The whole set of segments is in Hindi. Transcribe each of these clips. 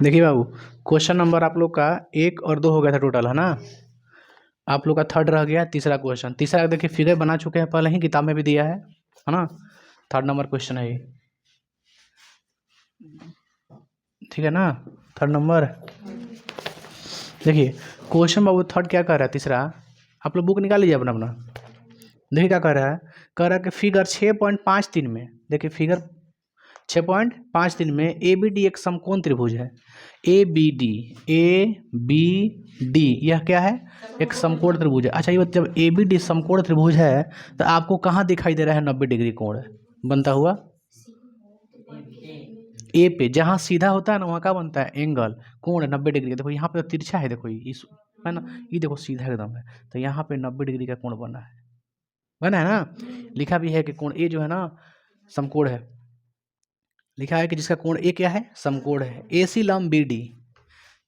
देखिए बाबू, क्वेश्चन नंबर आप लोग का 1 और 2 हो गया था टोटल, है ना। आप लोग का थर्ड रह गया तीसरा क्वेश्चन। तीसरा देखिए फिगर बना चुके हैं पहले ही, किताब में भी दिया है ना। थर्ड नंबर क्वेश्चन है ये, ठीक है ना। थर्ड नंबर देखिए क्वेश्चन बाबू थर्ड क्या कर रहा है, तीसरा। आप लोग बुक निकाल लीजिए अपना अपना। देखिए क्या कर रहा है, कह रहा है कि फिगर 6.53 में, देखिए फिगर 6.53 में ए बी डी एक समकोण त्रिभुज है। ए बी डी यह क्या है, एक समकोण त्रिभुज है। अच्छा ये जब ए बी डी समकोण त्रिभुज है तो आपको कहाँ दिखाई दे रहा है 90 डिग्री कोण बनता हुआ? ए पे, जहाँ सीधा होता है ना वहाँ क्या बनता है, एंगल, कोण 90 डिग्री। देखो यहाँ पे तो तिरछा है, देखो इस, है ना, ये देखो सीधा एकदम है, तो यहाँ पे 90 डिग्री का कोण बना है ना। लिखा भी है कि कोण ए जो है ना समकोण है। लिखा है कि जिसका कोण ए क्या है, समकोण है। ए सी लंब बी डी,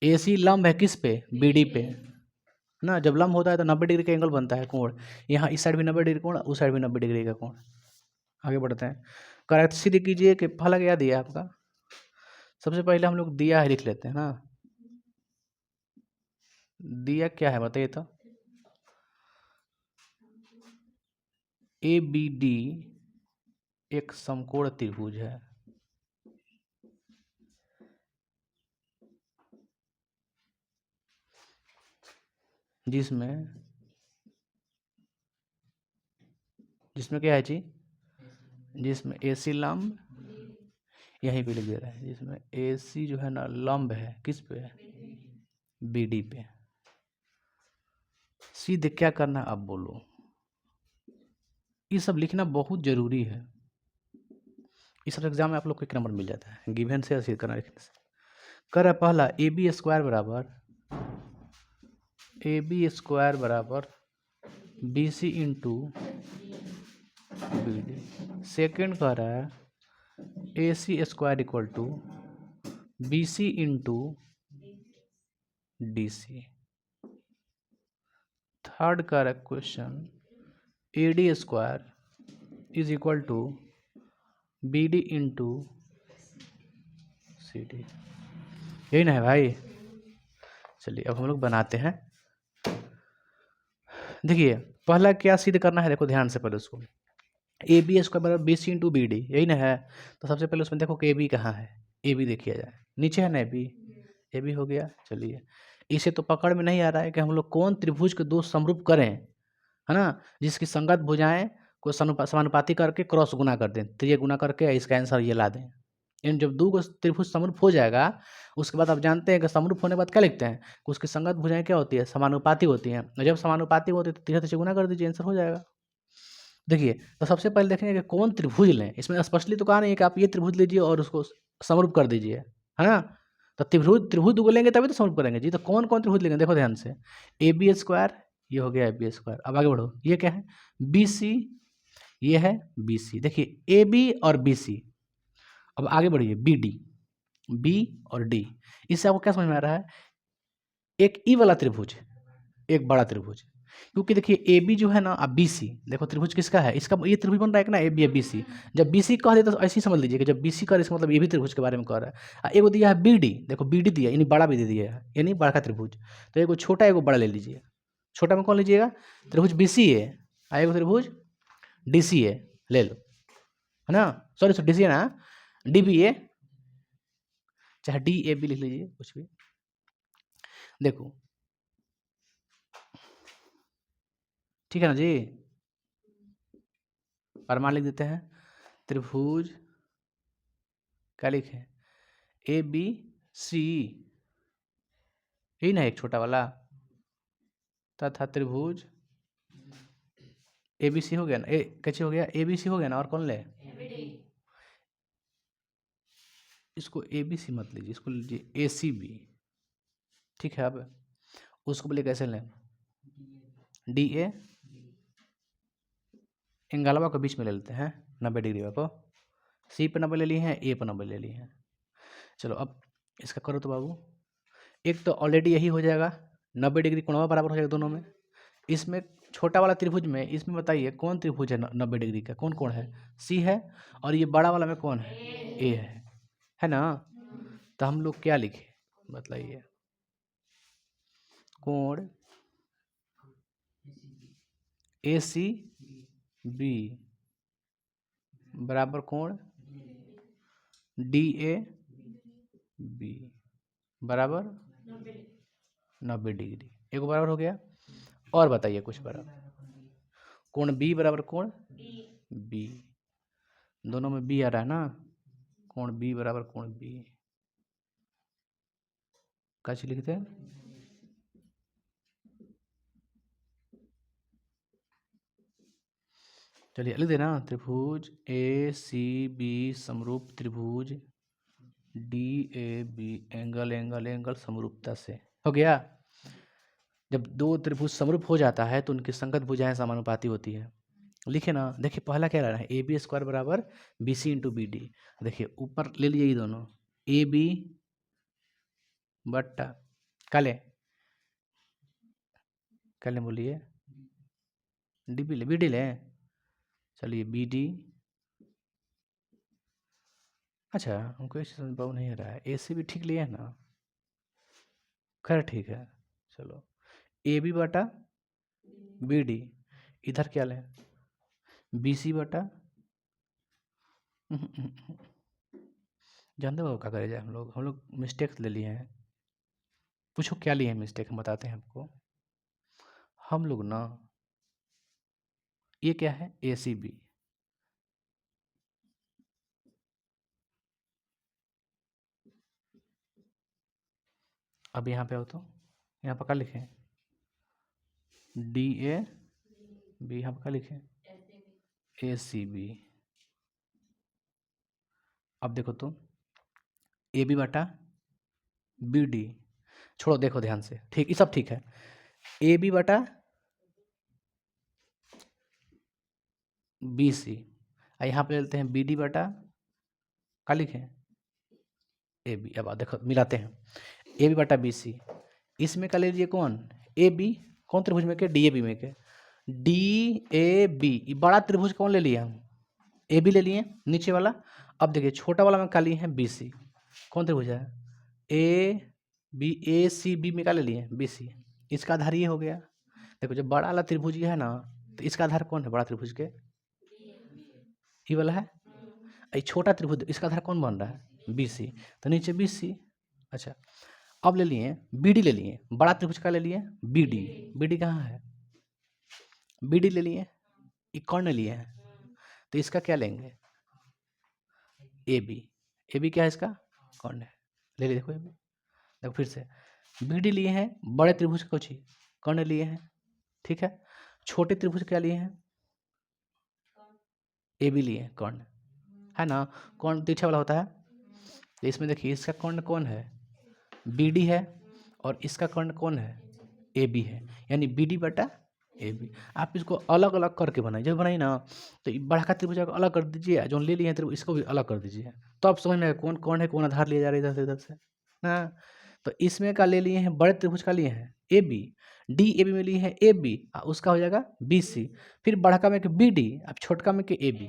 ए सी लंब है किस पे, बी डी पे, है ना। जब लंब होता है तो 90 डिग्री का एंगल बनता है कोण। यहाँ इस साइड भी 90 डिग्री कोण, उस साइड भी 90 डिग्री का कोण। आगे बढ़ते हैं, करेक्ट सीधे कीजिए कि फलक क्या दिया आपका। सबसे पहले हम लोग दिया है लिख लेते हैं ना। दिया क्या है बताइए तो। ए बी डी एक समकोण त्रिभुज है। जिसमें क्या है जी, जिसमें ए सी लंब, यहीं पे लिख दे रहा है, जिसमें ए सी जो है ना लंब है किस पे, बी डी पे। सीधे क्या करना है अब बोलो। ये सब लिखना बहुत जरूरी है। इस एग्जाम में आप लोग को 1 नंबर मिल जाता है, गिवन से सीध करना लिखने से। कर पहला ए बी स्क्वायर बराबर B C into B D. Second कह रहा है A C square equal to B C into D C. Third का रहा question A D square is equal to B D into C D. यही ना है भाई। चलिए अब हम लोग बनाते हैं। देखिए पहला क्या सिद्ध करना है, देखो ध्यान से पहले उसको। ए बी स्क्वायर बराबर B C into B D, यही ना है। तो सबसे पहले उसमें देखो कि ए बी कहाँ है, ए बी देखिए जाए, नीचे है ना ए बी हो गया। चलिए इसे तो पकड़ में नहीं आ रहा है कि हम लोग कौन त्रिभुज के दो समरूप करें, है ना, जिसकी संगत भुजाएं को समानुपाती करके क्रॉस गुना कर दें, तो ये गुना करके इसका आंसर ये ला दें। इन जब दो को त्रिभुज समरूप हो जाएगा उसके बाद आप जानते हैं कि समरूप होने के बाद क्या लिखते हैं कि उसकी संगत भुजाएं क्या होती है, समानुपाती होती हैं। जब समानुपाती होती है तो तीसरे से गुना कर दीजिए, आंसर हो जाएगा। देखिए तो सबसे पहले देखेंगे कि कौन त्रिभुज लें। इसमें स्पष्टली तो कहा नहीं है कि आप ये त्रिभुज लीजिए और उसको समरूप कर दीजिए, है ना। तो त्रिभुज दो लेंगे तभी तो समरूप करेंगे जी। तो कौन कौन त्रिभुज लेंगे, देखो ध्यान से। ए बी स्क्वायर, ये हो गया ए बी स्क्वायर। अब आगे बढ़ो, ये क्या है, बी सी, ये है बी सी। देखिए ए बी और बी सी। अब आगे बढ़िए, बी डी, बी और डी। इससे आपको क्या समझ में आ रहा है, एक ई वाला त्रिभुज, एक बड़ा त्रिभुज। क्योंकि देखिए ए बी जो है ना, अब बी सी, देखो त्रिभुज किसका है, इसका ये त्रिभुज बन रहा है कि ना, ए बी बी सी। जब बी सी कह देता तो ऐसे ही समझ लीजिए कि जब बी सी कह, इसका मतलब ये भी त्रिभुज के बारे में कह रहा है। एगो दिया है बी डी, देखो बी डी दिया यानी बड़ा भी दे दिया है, यानी बड़ा का त्रिभुज। तो एगो छोटा एगो बड़ा ले लीजिए। छोटा में कौन लीजिएगा, त्रिभुज बी सी है, एगो त्रिभुज डी सी है, ले लो, है ना। सॉरी डी सी है ना, डी बी ए, चाहे डी ए बी लिख लीजिए कुछ भी। देखो ठीक है ना जी, प्रमाण लिख देते हैं। त्रिभुज क्या लिखे, ए बी सी, यही ना एक छोटा वाला, तथा त्रिभुज ए बी सी हो गया ना, कैसे हो गया, ए बी सी हो गया ना। और कौन ले, इसको ए बी सी मत लीजिए, इसको लीजिए ए सी बी, ठीक है। अब उसको बोले कैसे लें, डी ए, एंगलवा को बीच में ले लेते हैं 90 डिग्री को। सी पे 90 ले लिए हैं, ए पे 90 ले लिए हैं। चलो अब इसका करो तो बाबू, एक तो ऑलरेडी यही हो जाएगा, 90 डिग्री कोणवा बराबर हो जाएगा दोनों में। इसमें छोटा वाला त्रिभुज में, इसमें बताइए कौन त्रिभुज है 90 डिग्री का, कौन कौन है, सी है, और ये बड़ा वाला में कौन है, ए है ना। तो हम लोग क्या लिखे, बतलाइए। कोण ए सी बी बराबर कोण डी ए बी बराबर 90 डिग्री। एक बराबर हो गया। और बताइए कुछ बराबर। कोण बी बराबर कोण बी, दोनों में बी आ रहा है ना। कोण बी बराबर कोण बी, कैसे लिखते हैं? चलिए लिख देना। त्रिभुज ए सी बी समरूप त्रिभुज D A B angle angle angle समरूपता से। हो गया। जब दो त्रिभुज समरूप हो जाता है तो उनकी संगत भुजाएं समानुपाती होती है। लिखे ना। देखिए पहला क्या रहा है, ए बी स्क्वायर बराबर B C into B D. देखिए ऊपर ले लिए ये दोनों, ए बी बट्टा काले काले बोलिए डी बी ले, बी डी ले। चलिए बी डी। अच्छा हमको ऐसे समझ पाऊ नहीं रहा है, ए सी भी ठीक लिए है ना। खैर ठीक है। चलो ए बी बटा बी डी, इधर क्या लें बी सी बटा जानते हो क्या करे जाए। हम लोग मिस्टेक ले लिए हैं। पूछो क्या लिए हैं मिस्टेक, हम बताते हैं आपको। हम लोग ना, ये क्या है ए सी बी, अब यहाँ पे आओ तो यहाँ पर क्या लिखें डी ए बी, यहाँ पर क्या लिखें ए सी बी। अब देखो तो ए बी बटा बी डी, छोड़ो देखो ध्यान से, ठीक ये सब ठीक है। ए बी बटा बी सी, यहाँ पे लेते हैं बी डी बटा क्या लिखें ए बी। अब देखो मिलाते हैं ए बी बटा बी सी, इसमें का ले लीजिए कौन ए बी, कौन त्रिभुज में के डी ए बी में के डी ए बी, बड़ा त्रिभुज कौन ले लिया हम ए बी ले लिए नीचे वाला। अब देखिए छोटा वाला में का लिए हैं बी सी, कौन त्रिभुज है A B, A C B में का ले लिए बी सी, इसका आधार ये हो गया। देखो जब बड़ा वाला त्रिभुज ये है ना तो इसका आधार कौन है बड़ा त्रिभुज के, ये वाला है। ये छोटा त्रिभुज इसका आधार कौन बन रहा है बी सी, तो नीचे बी सी। अच्छा अब ले लिए बी डी ले लिए, बड़ा त्रिभुज का ले लिए बी डी, बी डी कहाँ है बी डी ले लिए, ये कौन लिए हैं तो इसका क्या लेंगे ए बी, ए बी क्या है इसका कौन है, ले लीजिए देखो ए बी। देखो फिर से बी डी लिए हैं बड़े त्रिभुज का कुछ कर्ण लिए हैं, ठीक है। छोटे त्रिभुज क्या लिए हैं ए बी लिए कर्ण, है ना। कौन तिरछा वाला होता है, तो इसमें देखिए इसका कर्ण कौन है बी डी है और इसका कर्ण कौन है ए बी है, यानी बी डी बटा ए बी। आप इसको अलग अलग करके बनाइए, जब बनाइए ना तो बड़ा का त्रिभुज को अलग कर दीजिए, जो ले लिए हैं त्रिभुज इसको भी अलग कर दीजिए, तो आप समझ में आएगा कौन कौन है, कौन आधार लिया जा रहा है इधर से इधर से। हाँ तो इसमें का ले लिए हैं बड़े त्रिभुज का लिए हैं A B, D A B में लिए हैं ए बी, उसका हो जाएगा बी सी, फिर बड़का में के बी डी, अब छोटका में के ए बी।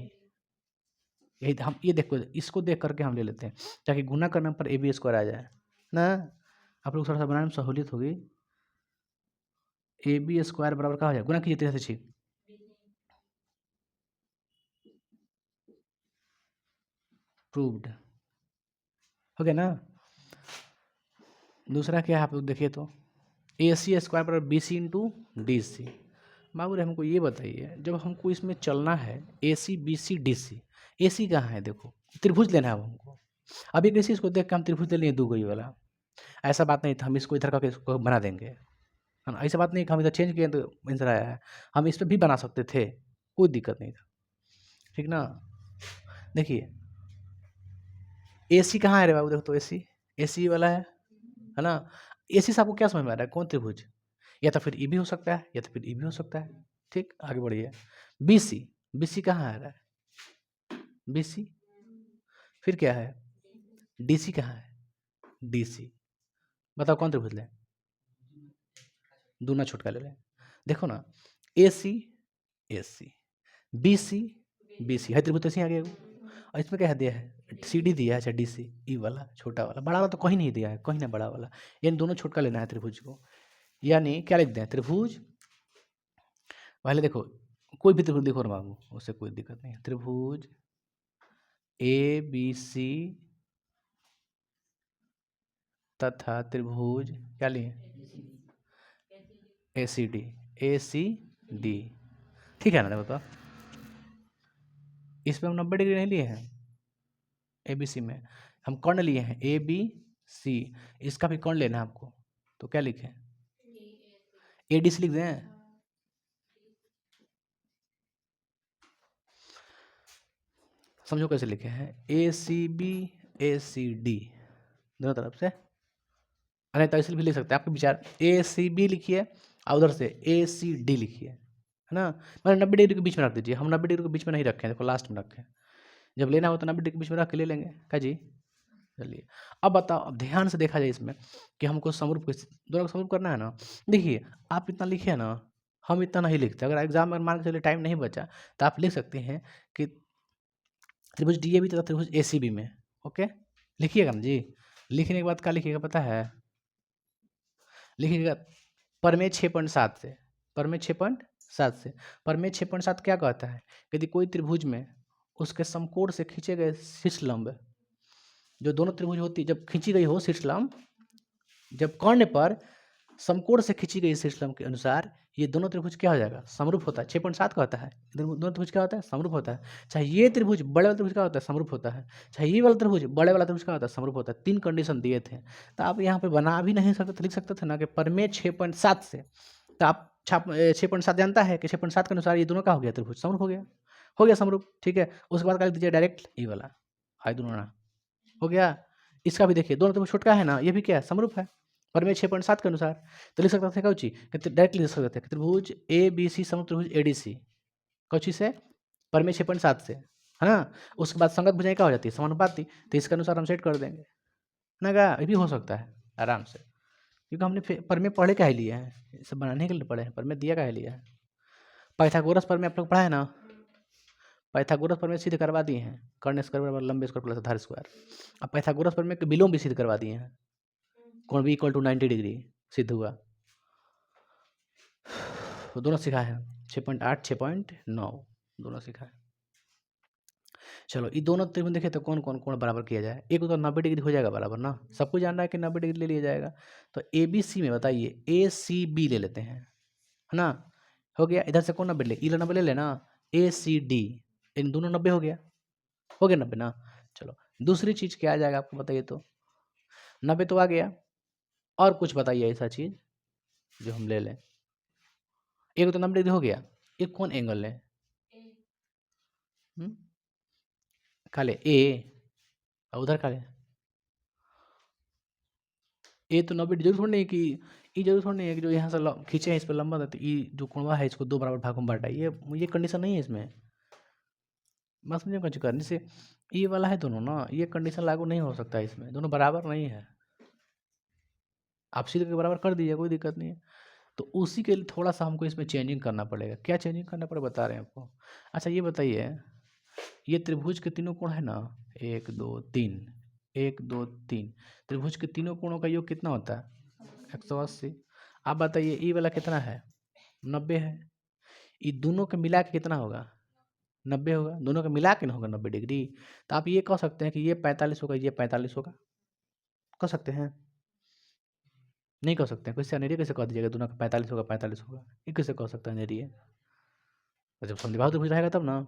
यही हम ये देखो इसको देख करके हम ले लेते हैं ताकि गुना करने पर ए बी स्क्वायर आ जाए ना। आप लोग थोड़ा सा बनाने में सहूलियत होगी। ए बी स्क्वायर बराबर क्या हो जाए, गुना कीजिए 13 से 6, प्रूव्ड हो गया ना। दूसरा क्या है आप लोग देखिए तो ए सी स्क्वायर बराबर B C into D C. बाबू हमको ये बताइए जब हमको इसमें चलना है A C B C D C, ए सी कहाँ है देखो त्रिभुज लेना है अब हमको। अभी किसी इसको देख के हम त्रिभुज ले लिए दो गई वाला, ऐसा बात नहीं था हम इसको इधर का इसको बना देंगे, है ना। ऐसा बात नहीं कि हम इधर चेंज किए तो आंसर आया है, हम इस पर भी बना सकते थे, कोई दिक्कत नहीं था, ठीक ना। देखिए ए सी कहाँ है रे बाबू, देखो तो ए सी वाला है ना। ए सी से आपको क्या समझ में आ रहा है कौन त्रिभुज, या तो फिर ई भी हो सकता है या तो फिर ई भी हो सकता है, ठीक। आगे बढ़िए बी सी कहाँ आ रहा है बी सी, फिर क्या है डी सी कहाँ है डी सी, बताओ कौन त्रिभुज लें, दूना छुटका ले लें। देखो ना ए सी बी सी है त्रिभुज, तो ऐसे ही आ गया। इसमें क्या दिया है, सी डी दिया है, अच्छा डी सी, ई वाला छोटा वाला, बड़ा वाला तो कहीं नहीं दिया है, कहीं ना बड़ा वाला, इन दोनों छोटका लेना है त्रिभुज को। यानी क्या लिख दें, त्रिभुज पहले देखो, कोई भी त्रिभुज लिखो बाबू, उससे कोई दिक्कत नहीं है। त्रिभुज ए बी सी तथा त्रिभुज क्या लिए, ए सी डी, ए सी डी, ठीक है ना। देखो तो इसमें हम 90 डिग्री नहीं लिए हैं, ए बी सी में हम कर्ण लिए हैं, ए बी सी, इसका भी कर्ण लेना है आपको, तो क्या लिखें, ए डी सी लिख दें। समझो कैसे लिखे हैं, ए सी बी, ए सी डी, दोनों तरफ से, अरे तो इसलिए भी लिख सकते हैं, आपके विचार, ए सी बी लिखिए और उधर से ए सी डी लिखिए, है ना। मतलब 90 डिग्री के बीच में रख दीजिए, हम 90 डिग्री के बीच में नहीं रखें, देखो लास्ट में रखें, जब लेना हो तो 90 डिग्री के बीच में रख के ले लेंगे, क्या जी। चलिए अब बताओ, अब ध्यान से देखा जाए इसमें कि हमको समरूप दोनों को समरूप करना है ना। देखिए आप इतना लिखिए ना, हम इतना नहीं लिखते, अगर एग्जाम में मान के चलिए टाइम नहीं बचा तो आप लिख सकते हैं कि त्रिभुज डी ए बी तथा त्रिभुज ए सी बी में, ओके लिखिएगा ना जी। लिखने के बाद क्या लिखिएगा पता है, लिखिएगा परमेय 6.7 से, परमेय 6.7 से, परमेय 6.7 क्या कहता है, यदि कोई त्रिभुज में उसके समकोण से खींचे गए शीर्ष लंब, जो दोनों त्रिभुज होती जब खींची गई हो शीर्ष लंब, जब कर्ण पर समकोण से खींची गई शीर्ष लंब के अनुसार ये दोनों त्रिभुज क्या हो जाएगा, समरूप होता है। 6.7 का होता है, दोनों त्रिभुज क्या होता है, समरूप होता है। चाहे ये त्रिभुज बड़े वाला त्रिभुज क्या होता है, समरूप होता है, चाहे ये वाला त्रिभुज बड़े वाला त्रिभुज क्या होता है, समरूप होता है। 3 कंडीशन दिए थे, तो आप यहाँ पे बना भी नहीं सकते, लिख सकते थे ना कि परमेय 6.7 से, तो आप 6.7 जानता है कि 6.7 के अनुसार ये दोनों का हो गया, त्रिभुज समरूप हो गया समरूप, ठीक है। उसके बाद क्या लिख दीजिए डायरेक्ट, ये वाला हाई दोनों ना हो गया। इसका भी देखिए दोनों त्रिभुज छोटका है ना, ये भी क्या है, समरूप है परमेय 6.7 के अनुसार, तो लिख सकते थे कौची, डायरेक्टली लिख सकते थे त्रिभुज ए बी सी समरूप त्रिभुज ए डी सी, कौची से, परमेय 6.7 से, है ना। उसके बाद संगत भुजाएं क्या हो जाती है, समानुपाती, तो इसके अनुसार हम सेट कर देंगे ना, क्या ये भी हो सकता है आराम से, क्योंकि हमने परमेय पढ़े का ही लिया है, सब बनाने के लिए पढ़े हैं, परमेय दिया का ही लिया है। पाइथागोरस परमेय आप लोग पढ़ा है ना, पाइथागोरस प्रमेय सिद्ध करवा दिए हैं, कर्ण स्क्वायर बराबर लंबे स्क्वायर प्लस आधार स्क्वायर। अब पाइथागोरस प्रमेय के विलोम भी सिद्ध करवा दिए हैं, कोण बी इक्वल टू 90 डिग्री सिद्ध हुआ, तो दोनों सिखा है, 6.8 6.9 दोनों सिखा है। चलो ये दोनों त्रिभुज देखे तो कौन कौन कोण बराबर किया जाए, एक तो 90 डिग्री हो जाएगा बराबर ना, सबको जानना है कि 90 डिग्री ले लिया जाएगा। तो ए बी सी में बताइए ए सी बी ले लेते हैं, है ना, हो गया। इधर से कौन 90 ले, ई 90 ले लेना, ए सी डी, इन दोनों 90 हो गया, 90 ना। चलो दूसरी चीज क्या आ जाएगा आपको बताइए, तो 90 तो आ गया, और कुछ बताइए ऐसा चीज जो हम ले लें। एक तो 90 डिग्री हो गया, एक कौन एंगल है, खा ले ए, और उधर खा ले ए, तो 90 जरूर थोड़ी नहीं है कि ये जरूर थोड़ी नहीं है कि जो यहाँ से खींचे हैं इस पर लंबा था, तो ये जो कोणवा है इसको 2 बराबर भागों में बांटा, ये कंडीशन नहीं है इसमें, बस मुझे कुछ करने से ये वाला है दोनों ना, ये कंडीशन लागू नहीं हो सकता है इसमें, दोनों बराबर नहीं है, आप सीधे के बराबर कर दीजिए, कोई दिक्कत नहीं है। तो उसी के लिए थोड़ा सा हमको इसमें चेंजिंग करना पड़ेगा, क्या चेंजिंग करना पड़ेगा बता रहे हैं आपको। अच्छा ये बताइए, ये त्रिभुज के तीनों कोण है ना, 1 2 3, 1 2 3, त्रिभुज के तीनों कोणों का योग कितना होता है, 180। आप बताइए ये वाला कितना है, 90 है, ये दोनों के मिला के कितना होगा, 90 होगा, दोनों का मिला के ना होगा 90 डिग्री। तो आप ये कह सकते हैं कि ये 45 होगा, ये 45 होगा, कह सकते हैं, नहीं कह सकते हैं, कैसे अनेरिया कैसे कह दीजिएगा दोनों का 45 होगा 45 होगा, ये कैसे कह सकते हैं अनेरिया, जब समद्विबाहु त्रिभुज रहेगा तब ना।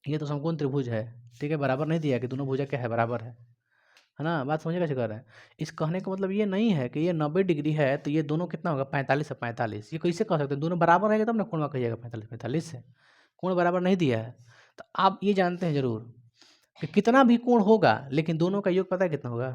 ये तो समकोण त्रिभुज है, ठीक है, बराबर नहीं दिया कि दोनों भुजा क्या है, बराबर है ना, बात समझे कैसे कर रहे हैं। इस कहने का मतलब ये नहीं है कि ये 90 डिग्री है तो ये दोनों कितना होगा, 45 से 45, ये कैसे कह सकते हैं, दोनों बराबर रहेगा तब ना कोण कहिएगा 45 45 से, कोण बराबर नहीं दिया है। तो आप ये जानते हैं जरूर कि कितना भी कोण होगा लेकिन दोनों का योग पता है कितना होगा,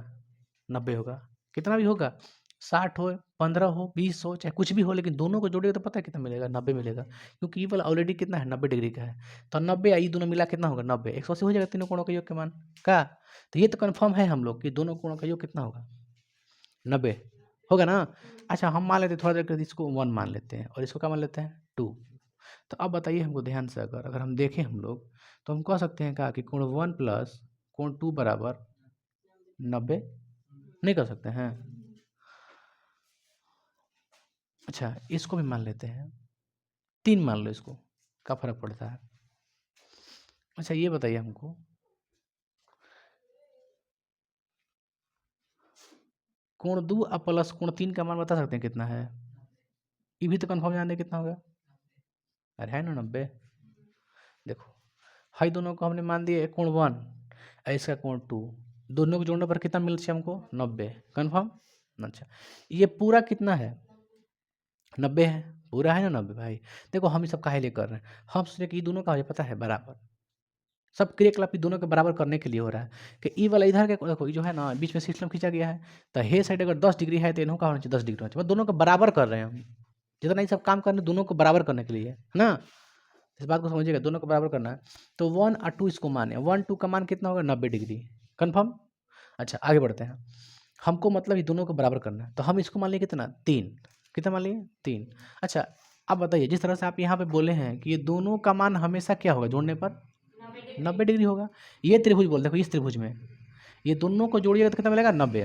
90 होगा, कितना भी होगा, 60 हो 15 हो 20 हो चाहे कुछ भी हो, लेकिन दोनों को जोड़ेगा तो पता है कितना मिलेगा, 90 मिलेगा, क्योंकि ये वाला ऑलरेडी कितना है, 90 डिग्री का है। तो 90 ये दोनों मिला कितना होगा, 90 180 हो जाएगा तीनों कोणों का योग के मान का। तो ये तो कन्फर्म है हम लोग कि दोनों कोणों का योग कितना होगा, 90 होगा ना। अच्छा हम मान लेते हैं थोड़ा देर के लिए इसको 1 मान लेते हैं और इसको क्या मान लेते हैं 2। तो अब बताइए हमको ध्यान से, अगर हम देखें हम लोग तो हम कह सकते हैं क्या कि कोण 1 प्लस कोण 2 बराबर 90? नहीं कर सकते हैं? अच्छा, इसको भी मान लेते हैं, 3 मान लो इसको, क्या फर्क पड़ता है? अच्छा ये बताइए हमको, कोण 2 और प्लस कोण 3 का मान बता सकते हैं कितना है? ये भी तो कन्फर्म जानते कितना होगा? अरे है ना 90। देखो हाई दोनों को हमने मान दिए कोण 1 और इसका कोण 2, दोनों को जोड़ने पर कितना मिल चाहिए हमको? 90। कन्फर्म? अच्छा, ये पूरा कितना है? 90 है। पूरा है ना 90 भाई? देखो हम ये सब काहे लिए कर रहे हैं, हम सोच रहे कि ये दोनों का हो जाए, पता है, बराबर। सब क्रियाकलाप दोनों के बराबर करने के लिए हो रहा है कि ई वाला इधर के देखो, ये जो है ना बीच में सिस्टम खींचा गया है, तो हे साइड अगर 10 डिग्री है तो इन्हों का होना चाहिए 10 डिग्री होना चाहिए, मतलब दोनों को बराबर कर रहे हैं हम। जितना ये सब काम करने दोनों को बराबर करने के लिए है ना, इस बात को समझिएगा, दोनों को बराबर करना है। तो 1 और 2 इसको माने, 1 2 का मान कितना होगा? 90 डिग्री। कन्फर्म? अच्छा आगे बढ़ते हैं, हमको मतलब ये दोनों को बराबर करना है, तो हम इसको मान लिए कितना? 3। कितना मान लिए? 3। अच्छा अब बताइए, जिस तरह से आप यहाँ पे बोले हैं कि ये दोनों का मान हमेशा क्या होगा जोड़ने पर? 90 डिग्री होगा। ये त्रिभुज बोल, देखो इस त्रिभुज में ये दोनों को जोड़िएगा तो कितना मिलेगा? 90।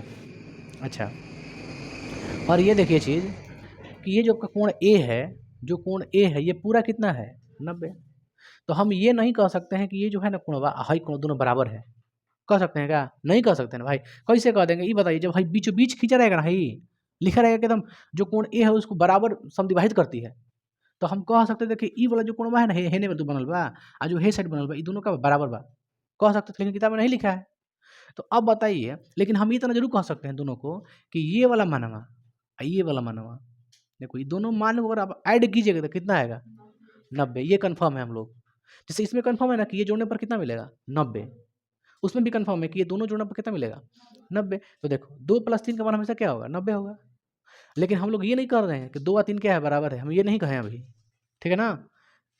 अच्छा, और ये देखिए चीज़ कि ये जो कोण ए है, जो कोण ए है ये पूरा कितना है? 90। तो हम ये नहीं कह सकते हैं कि ये जो है ना कोण हाई कोण दोनों बराबर है, कह सकते हैं क्या? नहीं कह सकते ना भाई। कैसे कह देंगे ये बताइए, जब भाई बीचों बीच खींचा रहेगा ना, भाई लिखा रहेगा कि एकदम जो कोण ए है उसको बराबर समद्विभाजित करती है, तो हम कह सकते देखिए ई वाला जो कोणवा है ना, हेने में तो बनल बा आ जो हे साइड बनल बा, ई दोनों का बराबर बा, कह सकते थे, लेकिन किताब में नहीं लिखा है। तो अब बताइए, लेकिन हम इतना जरूर कह सकते हैं दोनों को कि ये वाला मानवा और ये वाला मानवा, देखो ये दोनों मान को अगर आप ऐड कीजिएगा तो कितना आएगा? 90। ये कन्फर्म है हम लोग। जैसे इसमें कन्फर्म है ना कि ये जोड़ने पर कितना मिलेगा? 90। उसमें भी कन्फर्म है कि ये दोनों जोड़ने पर कितना मिलेगा? 90। तो देखो 2 + 3 का मान हमेशा क्या होगा? 90 होगा। लेकिन हम लोग ये नहीं कर रहे हैं कि 2 और 3 क्या है? बराबर है, हम ये नहीं कहें अभी, ठीक है ना?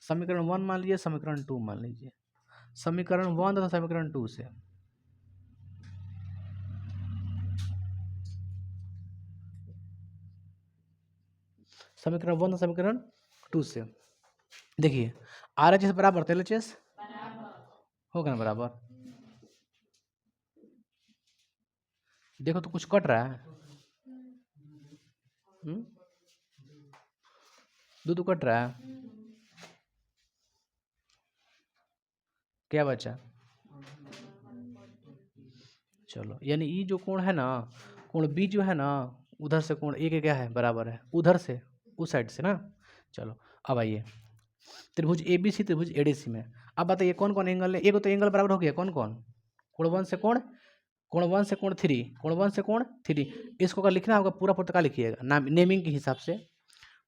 समीकरण 1 मान लीजिए, समीकरण 2 मान लीजिए, समीकरण 1 तथा समीकरण 2 से समीकरण 1 तथा समीकरण 2 से देखिए, RHS बराबर LHS होगा ना बराबर? देखो तो कुछ कट रहा है, दूध कट रहा है, क्या बचा? चलो, यानी ये जो कोण है ना, कोण बी जो है ना, उधर से कोण ए के क्या है? बराबर है, उधर से, उस साइड से ना। चलो अब आइए, त्रिभुज ABC त्रिभुज ADC में अब बताइए कौन कौन एंगल है? एक तो एंगल बराबर हो गया, कौन कौन? कोण 1 से कोण, कोण 1 से कोण 3, कोण 1 से कोण 3। इसको अगर लिखना होगा पूरा पुस्तका लिखिएगा नाम नेमिंग के हिसाब से।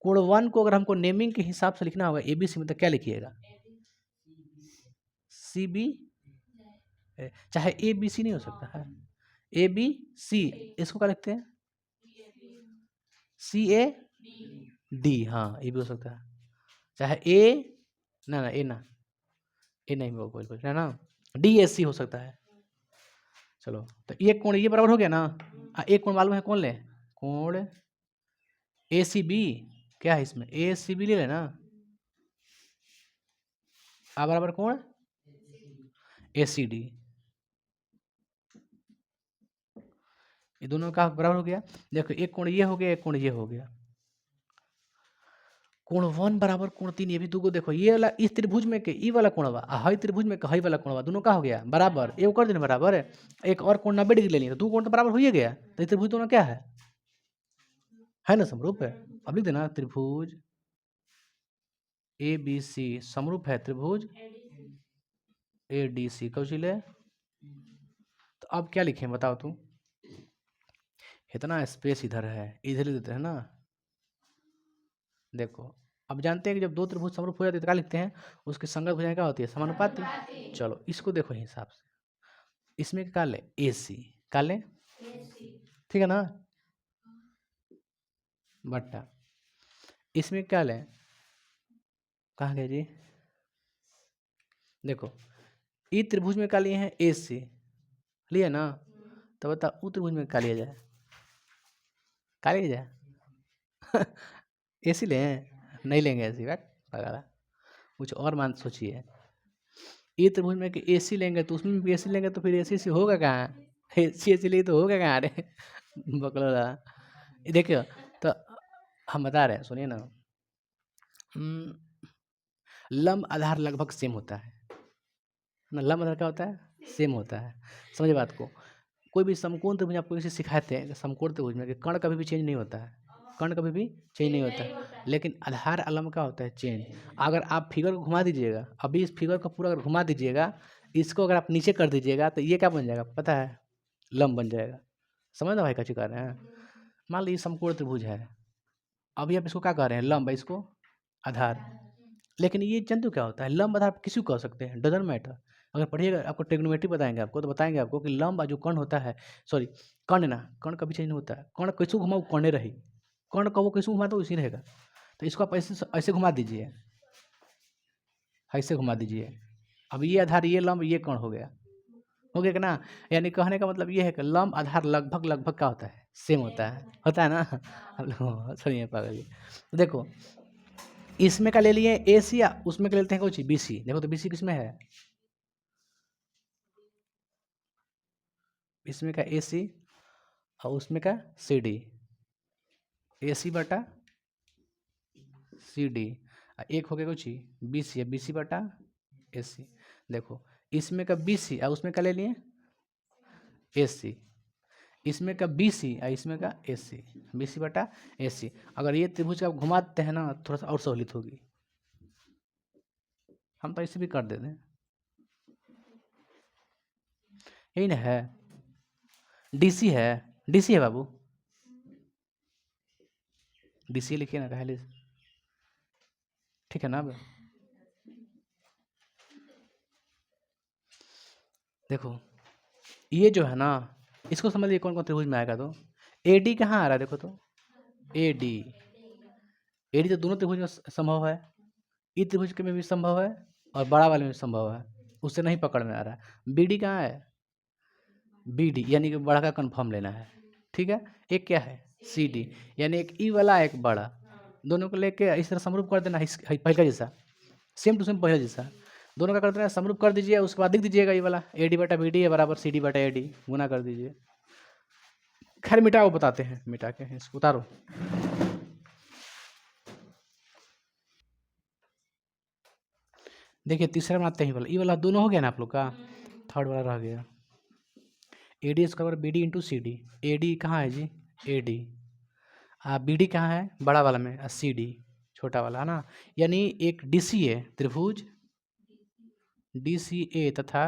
कोण 1 को अगर हमको नेमिंग के हिसाब से लिखना होगा ABC में, तो क्या लिखिएगा? CB, चाहे ABC नहीं हो सकता है, ABC, इसको क्या लिखते हैं? CAD, हाँ ये भी हो सकता है, चाहे ना ना ए नहीं बोल है ना, DAC हो सकता है। चलो तो एक कोण ये बराबर हो गया ना, एक कोण मालूम है कौन ले? कोण ACB, क्या है इसमें? ACB ले लेना, आ बराबर कोण ACD, ये दोनों का बराबर हो गया। देखो एक कोण ये हो गया, एक कोण ये हो गया, कोण 1 बराबर कोण 3, ये भी दूगो देखो, ये वाला इस त्रिभुज में के ई वाला कोणवा आ हई त्रिभुज में के हई वाला कोणवा, दोनों का हो गया बराबर, एक कर देना बराबर है, एक और कोण 90 डिग्री ले लिया, तो दो कोण तो बराबर हो ही गया, तो ये त्रिभुज दोनों क्या है ना, समरूप है। अब लिख देना त्रिभुज ABC समरूप है त्रिभुज ADC, कौन सी ले? तो अब क्या लिखें बताओ तुम? इतना स्पेस इधर है, इधर ही देते हैं ना। देखो अब जानते हैं कि जब दो त्रिभुज समरूप हो जाते हैं तो क्या लिखते हैं? उसकी संगत भुजाएं क्या होती है? समानुपाती। चलो इसको देखो हिसाब से, इसमें क्या ले? AC, क्या ले? ठीक है ना, बट्टा, इसमें क्या ले? कहाँ गए जी? देखो ई त्रिभुज में क्या लिए हैं? AC लिए ना, तो बता उ त्रिभुज में क्या लिया जाए? क्या लिया जाए? AC ले? नहीं लेंगे ऐसी बात, पगला कुछ और मान सोचिए। ये त्रिभुज में कि AC लेंगे तो उसमें भी AC लेंगे तो फिर AC से होगा कहाँ? AC लिए तो होगा कहाँ? अरे बकलोला। ये देखिए, तो हम बता रहे हैं, सुनिए ना। लंब आधार लगभग सेम होता है ना। लंब आधार क्या होता है? सेम होता है। समझिए बात को। कोई भी समकोण त्रिभुज आपको किसी सिखाते हैं समकोण त्रिभुज में कि कर्ण कभी भी चेंज नहीं होता है, कर्ण कभी भी चेंज नहीं होता है, लेकिन आधार अलंब का होता है चेंज। अगर आप फिगर को घुमा दीजिएगा, अभी इस फिगर को पूरा अगर घुमा दीजिएगा, इसको अगर आप नीचे कर दीजिएगा तो ये क्या बन जाएगा पता है? लंब बन जाएगा। समझ ना भाई क्या कह रहे हैं? मान लीजिए समकोण त्रिभुज है, अभी आप इसको क्या कह रहे हैं? लंब, इसको आधार। लेकिन ये जंतु क्या होता है? लंब आधार आप किसी को कह सकते हैं, डजंट मैटर। अगर पढ़िएगा आपको ट्रिग्नोमेट्री बताएंगे आपको, तो बताएंगे आपको कि लंब जो कर्ण होता है, सॉरी कर्ण ना, कर्ण कभी चेंज नहीं होता है। कर्ण कैसे घुमाओ कर्णे रही, कर्ण को वो कैसे घुमा तो इसी रहेगा। तो इसको आप ऐसे ऐसे घुमा दीजिए, ऐसे घुमा दीजिए। अब ये आधार, ये लंब, ये कर्ण हो गया, हो गया कि ना। यानी कहने का मतलब ये है कि लंब आधार लगभग लगभग क्या होता है? सेम होता है ना। हम लोग सुनिए पागल जी। तो देखो इसमें का ले लिए AC या उसमें का लेते हैं कुछ BC। देखो तो BC किसमें है? इसमें का AC और उसमें का CD। AC बटा CD। एक हो गया कुछ BC है, BC बटा AC। देखो इसमें का BC और उसमें का ले लिए AC। इसमें का BC और इसमें का AC, BC बटा AC। अगर ये त्रिभुज का घुमाते हैं ना, थोड़ा सा और सहूलियत होगी। हम तो ऐसे भी कर देते हैं, यही ना है। DC है, DC है बाबू, DC लिखिए ना पहले, ठीक है ना। अब देखो ये जो है ना, इसको समझ लीजिए कौन कौन त्रिभुज में आएगा। तो AD कहाँ आ रहा है? देखो तो AD तो दोनों त्रिभुज में संभव है, ई त्रिभुज के में भी संभव है और बड़ा वाले में भी संभव है, उससे नहीं पकड़ में आ रहा है। BD कहाँ है? BD यानी कि बड़ा का कंफर्म लेना है, ठीक है। एक क्या है? CD, यानी एक ई वाला एक बड़ा, दोनों को लेके इस तरह समरूप कर देना, पहले का जैसा, सेम टू सेम पहले जैसा। दोनों का कर देना, समरूप कर दीजिए, उसके बाद लिख दीजिएगा ये वाला AD बटा BD है बराबर CD बटा AD, गुना कर दीजिए। खैर मिटाओ, बताते हैं मिटा के, इसको उतारो। देखिए तीसरा बनाते हैं, वाला ये वाला दोनों हो गया ना आप लोग का, थर्ड वाला रह गया। AD square BD into CD। AD कहाँ है जी? AD। BD कहाँ है? बड़ा वाला में, CD छोटा वाला है ना। यानी एक DCA त्रिभुज DCA तथा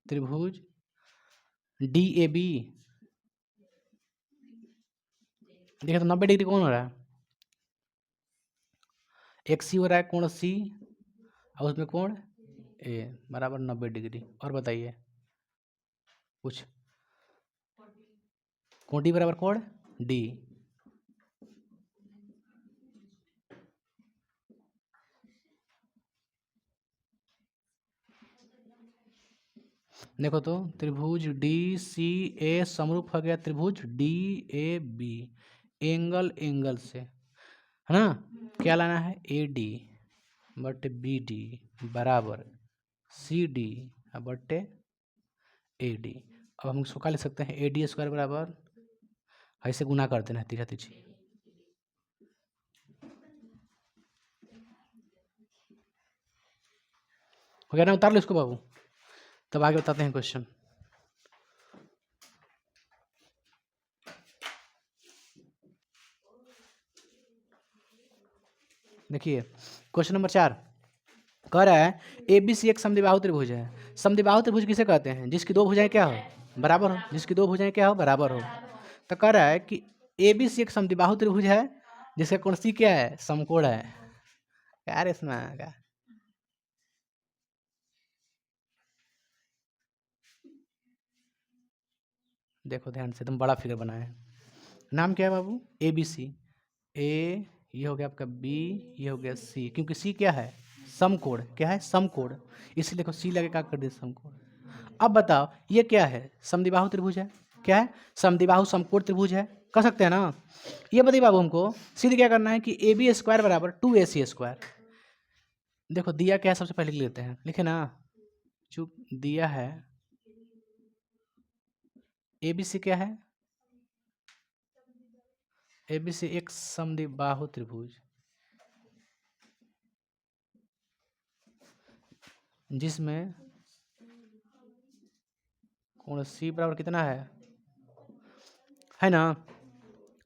त्रिभुज DAB। देखिए तो 90 डिग्री कौन हो रहा है? एक C हो रहा है, कोण C, और उसमें कोण A बराबर 90 डिग्री। और बताइए कुछ? कोण D बराबर कोण D। देखो तो त्रिभुज DCA समरूप हो गया त्रिभुज DAB, एंगल से, है ना। क्या लाना है? AD बटे BD बराबर CD बटे AD। अब हम इसको क्या लिख सकते हैं? AD स्क्वायर बराबर, ऐसे गुना कर देना है तीसरा तीसरी। हो गया ना? उतार लो इसको बाबू, तब आगे बताते हैं क्वेश्चन। देखिए क्वेश्चन नंबर 4 कह रहा है ABC एक समद्विबाहु त्रिभुज है। समद्विबाहु त्रिभुज किसे कहते हैं? जिसकी दो भुजाएं क्या हो? बराबर हो। जिसकी दो भुजाएं क्या हो? बराबर हो। तो कह रहा है कि ABC एक समद्विबाहु त्रिभुज है जिसका कोण C क्या है? समकोण है। क्या रे इसमें आएगा? देखो ध्यान से, तुम बड़ा फिगर बनाए हैं। नाम क्या है बाबू? ABC। A ये हो गया आपका B, ये हो गया C, क्योंकि C क्या है? समकोण। क्या है? समकोण। इसलिए देखो C लगे क्या कर दिया? समकोण। अब बताओ ये क्या है? समद्विबाहु त्रिभुज है। क्या है? समद्विबाहु समकोण त्रिभुज है, कर सकते हैं ना। ये बताइए बाबू हमको सीधे क्या करना है कि AB स्क्वायर बराबर 2AC स्क्वायर। देखो दिया क्या है, सबसे पहले लिख लेते हैं, लिखे ना। चूक दिया है ABC क्या है, ABC एक समद्विबाहु त्रिभुज जिसमें कोण C बराबर कितना है ना,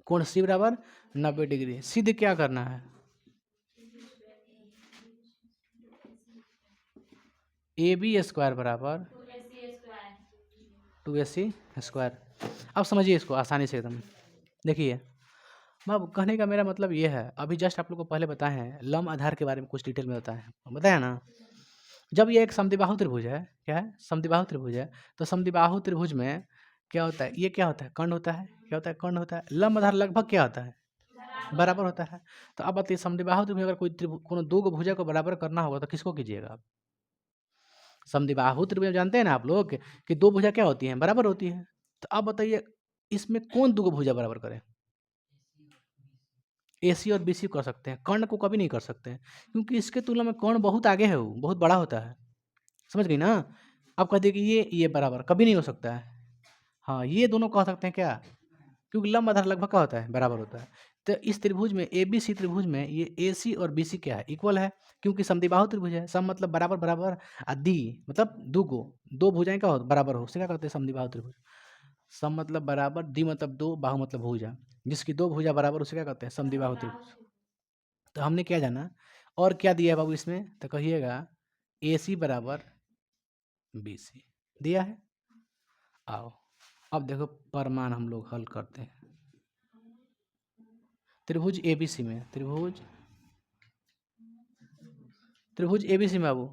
कोण C बराबर 90 डिग्री। सिद्ध क्या करना है, AB स्क्वायर बराबर 2AC स्क्वायर। अब समझिए इसको आसानी से एकदम। देखिए अब कहने का मेरा मतलब ये है, अभी जस्ट आप लोग को पहले बताए हैं लंब आधार के बारे में कुछ डिटेल में बताया ना। जब ये एक समद्विबाहु त्रिभुज है, क्या है, समद्विबाहु त्रिभुज है, तो समद्विबाहु त्रिभुज में क्या होता है, ये क्या होता है, कर्ण होता है, क्या होता है, कर्ण होता है। लंब आधार लगभग क्या होता है, बराबर होता है। तो अब बताइए समद्विबाहु त्रिभुज अगर कोई दो को भुजा को बराबर करना होगा तो किसको कीजिएगा आप, समद्विबाहु त्रिभुज जानते हैं ना आप लोग कि दो भुजा क्या होती हैं, बराबर होती है। तो अब बताइए इसमें कौन दो भुजा बराबर करे, AC और BC कर सकते हैं, कर्ण को कभी नहीं कर सकते हैं, क्योंकि इसके तुलना में कर्ण बहुत आगे है, वो बहुत बड़ा होता है। समझ गई ना। अब कहते हैं कि ये बराबर कभी नहीं हो सकता है। हाँ ये दोनों कह सकते हैं क्या, क्योंकि लंब आधार लगभग क्या होता है, बराबर होता है। तो इस त्रिभुज में ABC त्रिभुज में ये AC और BC क्या है, इक्वल है, क्योंकि समद्विबाहु त्रिभुज है। सम मतलब बराबर बराबर, दी मतलब दो भुजाएं का बराबर हो, उसे क्या कहते हैं, समद्विबाहु त्रिभुज। सम मतलब बराबर, दी मतलब दो, बाहु मतलब भुजा, जिसकी दो भुजा बराबर उसे क्या कहते हैं, समद्विबाहु त्रिभुज। तो हमने क्या जाना और क्या दिया है बाबू इसमें, तो कहिएगा AC बराबर BC दिया है। आओ अब देखो प्रमाण हम लोग हल करते हैं। त्रिभुज ABC में, त्रिभुज ABC में बाबू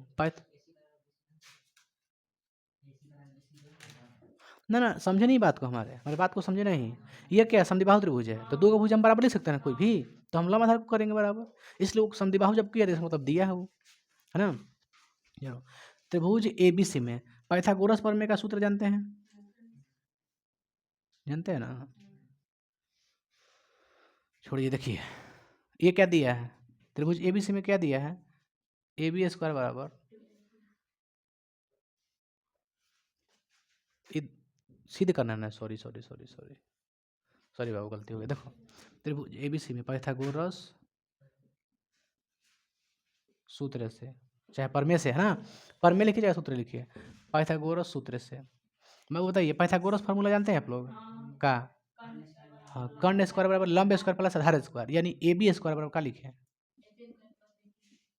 ना समझे नहीं बात को, हमारे बात को समझे नहीं। ये क्या है, समद्विबाहु त्रिभुज है, तो दो का भुज हम बराबर लिख सकते हैं ना कोई भी, तो हम लंब आधार को करेंगे बराबर, इसलिए समद्विबाहु जब किया तो मतलब दिया है वो, है ना। त्रिभुज ABC में पाइथागोरस प्रमेय का सूत्र जानते हैं, जानते हैं ना। छोड़िए, देखिए ये क्या दिया है, त्रिभुज ABC में क्या दिया है, AB स्क्वायर बराबर, सिद्ध करना है, सॉरी बाबू गलती हो गई। देखो त्रिभुज ABC में पाइथागोरस सूत्र से, चाहे प्रमेय से, है ना, प्रमेय लिखिए चाहे सूत्र लिखिए, पाइथागोरस सूत्र से। मैं बताइए पाइथागोरस फार्मूला जानते हैं आप लोग का, हाँ, कर्ण स्क्वायर बराबर लंब स्क्वायर प्लस आधार स्क्वायर, यानी AB स्क्वायर बराबर क्या लिखे,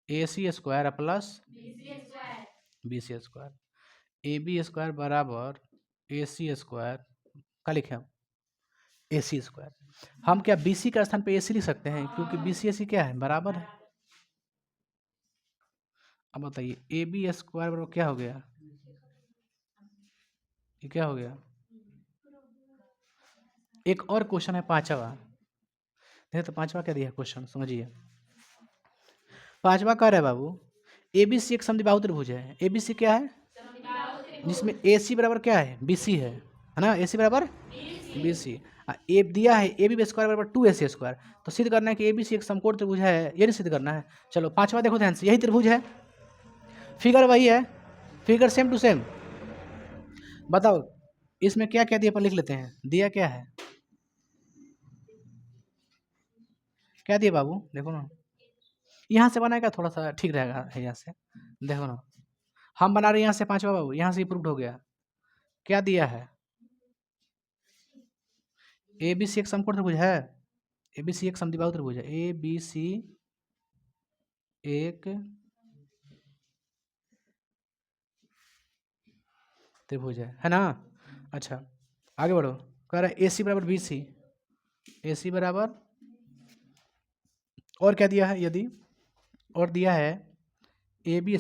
AC square plus BC square. AB square बराबर AC स्क्वायर क्या लिखे हम, AC स्क्वायर। हम क्या BC के स्थान पे AC लिख सकते हैं, क्योंकि BC AC क्या है, बराबर है। अब बताइए AB स्क्वायर बराबर क्या हो गया, ये क्या हो गया। एक और क्वेश्चन है पांचवा, देखिए तो पांचवा क्या दिया है क्वेश्चन, समझिए। पांचवा कह रहा है बाबू ABC एक समद्विबाहु त्रिभुज है, ABC क्या है, जिसमें AC बराबर क्या है, BC है ना, AC बराबर BC। ए दिया है AB स्क्वायर बराबर 2AC स्क्वायर, तो सिद्ध करना है कि ABC एक समकोण त्रिभुज है, ये नहीं सिद्ध करना है। चलो पांचवा देखो ध्यान से, यही त्रिभुज है, फिगर वही है, फिगर सेम टू सेम। बताओ इसमें क्या क्या दिया, पर लिख लेते हैं, दिया क्या है, क्या दिया बाबू, देखो ना, यहाँ से बनाएगा थोड़ा सा ठीक रहेगा, यहाँ से देखो ना, हम बना रहे हैं यहाँ से पांचवा बाबू, यहाँ से प्रूफ हो गया। क्या दिया है, ABC एक समकोण त्रिभुज है, ABC एक समद्विबाहु त्रिभुज है, ABC एक त्रिभुज है ना। अच्छा आगे बढ़ो, कह रहा है AC बराबर BC, AC बराबर, और क्या दिया है, यदि और दिया है AB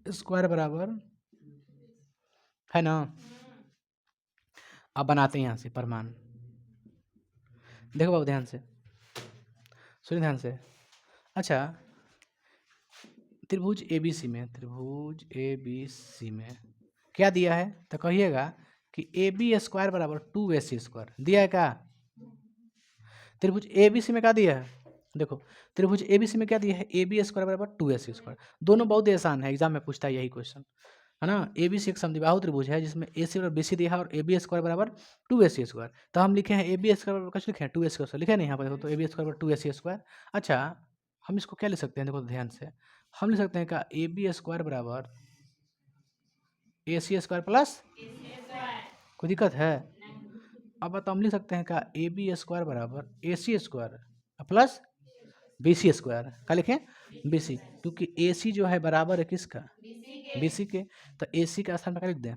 स्क्वायर बराबर, है ना। अब बनाते हैं यहाँ से प्रमाण, देखो बाबू ध्यान से सुनिए, ध्यान से। अच्छा त्रिभुज ABC में, त्रिभुज ABC में क्या दिया है, तो कहिएगा कि AB स्क्वायर बराबर 2AC स्क्वायर दिया है क्या। त्रिभुज ABC में क्या दिया है, देखो त्रिभुज ABC में क्या दिया है, AB स्क्वायर बराबर 2AC स्क्वायर। दोनों बहुत ही आसान है, एग्जाम में पूछता है यही क्वेश्चन। है ना। ए बी सी एक समद्विबाहु त्रिभुज है जिसमें ए सी और बी सी दिया है और ए बी स्क्वायर बराबर 2ac²। तो हम लिखे हैं ए बी स्क्वायर बराबर कुछ लिखे हैं 2ac², लिखे नहीं यहाँ पर देखो, तो ए बी स्क्वायर बराबर 2ac²। अच्छा, हम इसको क्या लिख सकते हैं, देखो ध्यान से, हम लिख सकते हैं क्या, ए बी स्क्वायर बराबर ac² प्लस, कोई दिक्कत है? अब बताओ, हम लिख सकते हैं क्या, ए बी स्क्वायर बराबर ac² प्लस bc²। क्या लिखें, bc, क्योंकि ac जो है बराबर है किसका, bc के, तो ac का स्थान पर क्या लिख दें।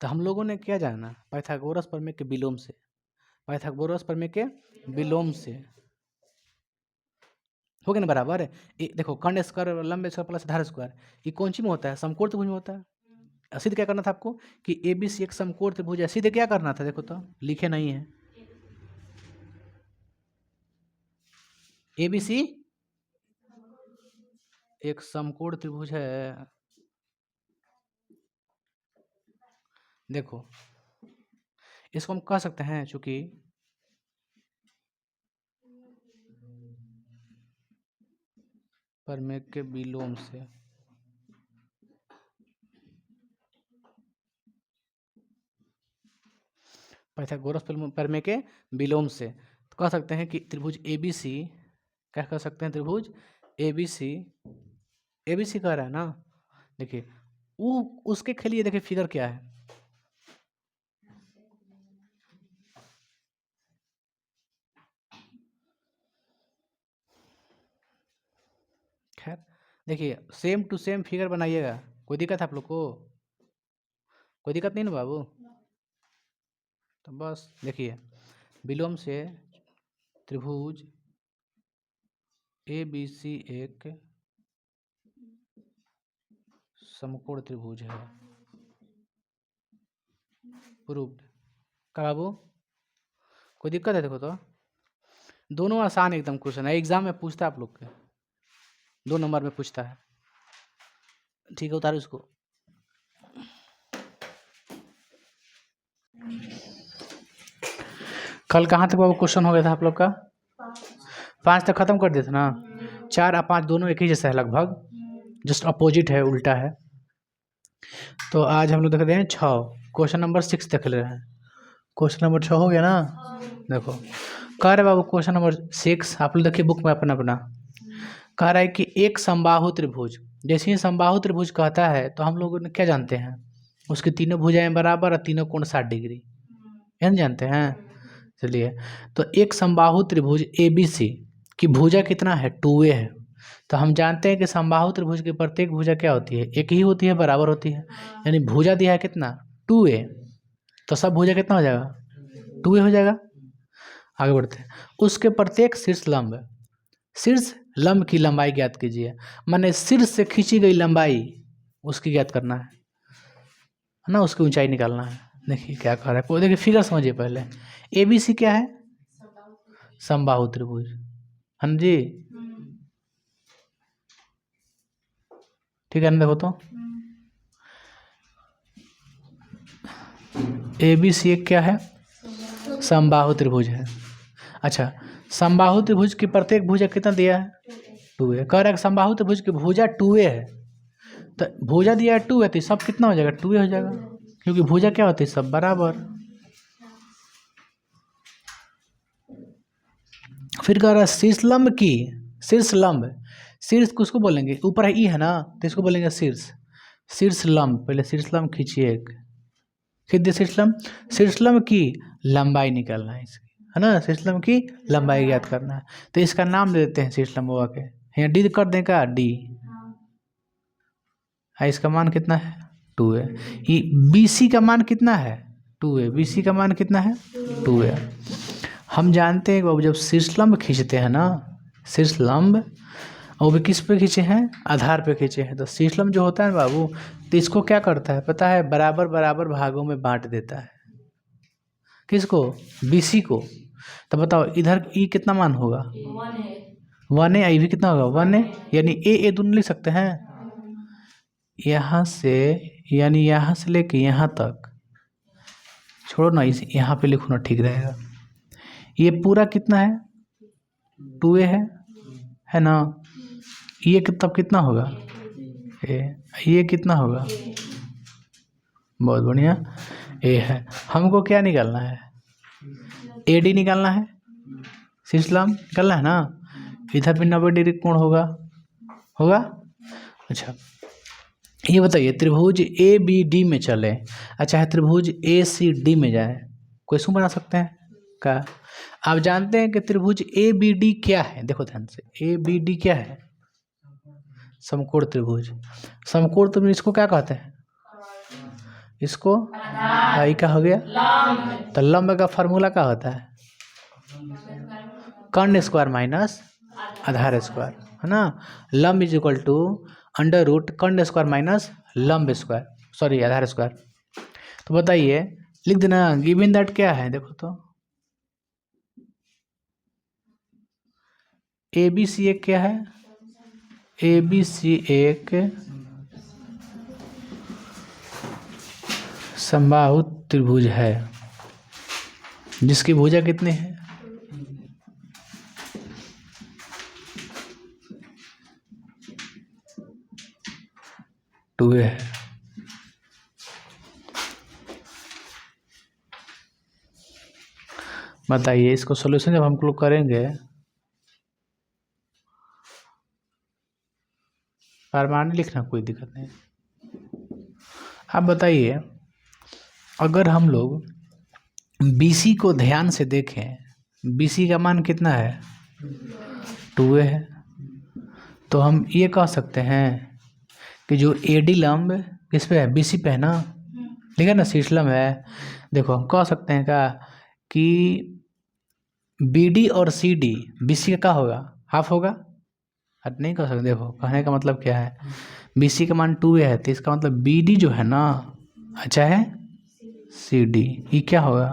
तो हम लोगों ने क्या जाना, पाइथागोरस प्रमेय के विलोम से, पाइथागोरस प्रमेय के विलोम से हो गया ना बराबर है। देखो, कर्ण स्क्वायर लंब स्क्वायर प्लस आधार स्क्वायर, ये कौन सी में होता है, समकोण त्रिभुज में होता है। सिद्ध क्या करना था आपको कि ए बी सी एक समकोण त्रिभुज है, सिद्ध क्या करना था, देखो तो लिखे नहीं है, ए बी सी एक समकोण त्रिभुज है। देखो, इसको हम कह सकते हैं, चूंकि प्रमेय के विलोम से, पाइथागोरस प्रमेय के विलोम से, तो कह सकते हैं कि त्रिभुज ए बी सी, क्या कह सकते हैं, त्रिभुज ए बी सी कह रहा है ना। देखिए, वो उसके के लिए देखिए फिगर क्या है, खैर देखिए, सेम टू सेम फिगर बनाइएगा, कोई दिक्कत है आप लोग को, कोई दिक्कत नहीं ना बाबू। तो बस देखिए, विलोम से त्रिभुज ए बी सी एक समकोण त्रिभुज है, प्रूव्ड। का बाबू, कोई दिक्कत है? देखो तो दोनों आसान एकदम क्वेश्चन है, एग्जाम में पूछता है आप लोग के, 2 नंबर में पूछता है, ठीक है, उतारो इसको। कल कहाँ तक बाबू क्वेश्चन हो गया था आप लोग का, 5 तक खत्म कर दिया था ना। 4 और 5 दोनों एक ही जैसा है लगभग, जस्ट अपोजिट है, उल्टा है। तो आज हम लोग देख रहे हैं 6, क्वेश्चन नंबर 6 देख ले रहे हैं। क्वेश्चन नंबर 6 हो गया ना। देखो, कह रहे बाबू क्वेश्चन नंबर 6, आप लोग देखिए बुक में अपना अपना, कह रहा है कि एक समबाहु त्रिभुज, जैसे ही समबाहु त्रिभुज कहता है तो हम लोग क्या जानते हैं, उसकी तीनों भुजाएं बराबर और तीनों कोण 60 डिग्री, यह जानते हैं। चलिए, तो एक समबाहु त्रिभुज ए बी सी की भुजा कितना है, 2a है। तो हम जानते हैं कि समबाहु त्रिभुज की प्रत्येक भुजा क्या होती है, एक ही होती है, बराबर होती है, यानी भुजा दिया है कितना, 2a, तो सब भुजा कितना हो जाएगा, 2a हो जाएगा। आगे बढ़ते हैं, उसके प्रत्येक शीर्ष लंब की लंबाई ज्ञात कीजिए, माने शीर्ष से खींची गई लंबाई उसकी ज्ञात करना है ना, उसकी ऊंचाई निकालना है। देखिए क्या कह रहा है, देखिए फिगर समझिए पहले, ए बी सी क्या है, समबाहु त्रिभुज, है ना जी, ठीक है ना। देखो तो ए बी सी एक क्या है, समबाहु त्रिभुज है। अच्छा, समबाहु त्रिभुज की प्रत्येक भुजा कितना दिया है, 2a। कह रहा है कि समबाहु त्रिभुज की भुजा 2a है, तो भुजा दिया है 2 है, तो सब कितना हो जाएगा, 2a हो जाएगा, क्योंकि भुजा क्या होती है, सब बराबर। फिर कह रहा है शीर्ष लंब, शीर्ष किसको बोलेंगे, ऊपर है ई है ना, तो इसको बोलेंगे शीर्ष लंब। पहले शीर्ष लंब खींचिए, एक खींच दे शीर्ष लंब की लंबाई निकालना है इसकी, है ना, शीर्ष लंब की लंबाई ज्ञात करना है। तो इसका नाम दे देते हैं शीर्ष लंब के, यहाँ डी कर दें का, डी, इसका मान कितना है, 2a। ये बी सी का मान कितना है, 2a, बी सी का मान कितना है, 2a। हम जानते हैं बाबू, जब शीर्षलंब खींचते हैं ना, शीर्षलंब, वो भी किस पे खींचे हैं, आधार पे खींचे हैं, तो शीर्षलंब जो होता है बाबू, तो इसको क्या करता है पता है, बराबर बराबर भागों में बांट देता है, किसको, BC को। तो बताओ इधर ई कितना मान होगा, 1a, आई भी कितना होगा, 1a, यानी ए दोनों लिख सकते हैं, यहाँ से, यानी यहाँ से लेके यहाँ तक, छोड़ो ना, इस यहाँ पे लिखो ना, ठीक रहेगा। ये पूरा कितना है, 2a है ना, ये तब कितना होगा, ये कितना होगा? बहुत बढ़िया, ए है। हमको क्या निकालना है? AD निकालना है, शीर्षलंब निकालना है ना। इधर भी 90 डिग्री कोण होगा। अच्छा, ये बताइए त्रिभुज ABD में चले, अच्छा है त्रिभुज ACD में जाए, क्वेश्चन बना सकते हैं का? आप जानते हैं कि त्रिभुज ABD क्या है? देखो ध्यान से, ABD क्या है? समकोण त्रिभुज। समकोण त्रिभुज इसको क्या कहते हैं? इसको आई का हो गया। तो लंब का फार्मूला क्या होता है? कर्ण स्क्वायर माइनस आधार स्क्वायर, है ना। लंब is equal to under root कर्ण स्क्वायर माइनस लंब स्क्वायर, सॉरी आधार स्क्वायर। तो बताइए, लिख देना गिवन दैट क्या है? देखो तो ABC एक क्या है? ABC एक समबाहु त्रिभुज है जिसकी भुजा कितनी है? 2a है। बताइए इसको सॉल्यूशन जब हम लोग करेंगे, परमाणु लिखना कोई दिक्कत नहीं। आप बताइए, अगर हम लोग BC को ध्यान से देखें, BC का मान कितना है? 2a है। तो हम ये कह सकते हैं कि जो AD लंब किस पे है? BC पे है ना, ठीक है ना, शीर्षलंब है। देखो हम कह सकते हैं क्या कि BD और CD BC का क्या होगा? हाफ होगा। अब नहीं कह सकते, देखो कहने का मतलब क्या है, BC का मान 2a है, तो इसका मतलब BD जो है ना, अच्छा है CD, ये क्या होगा?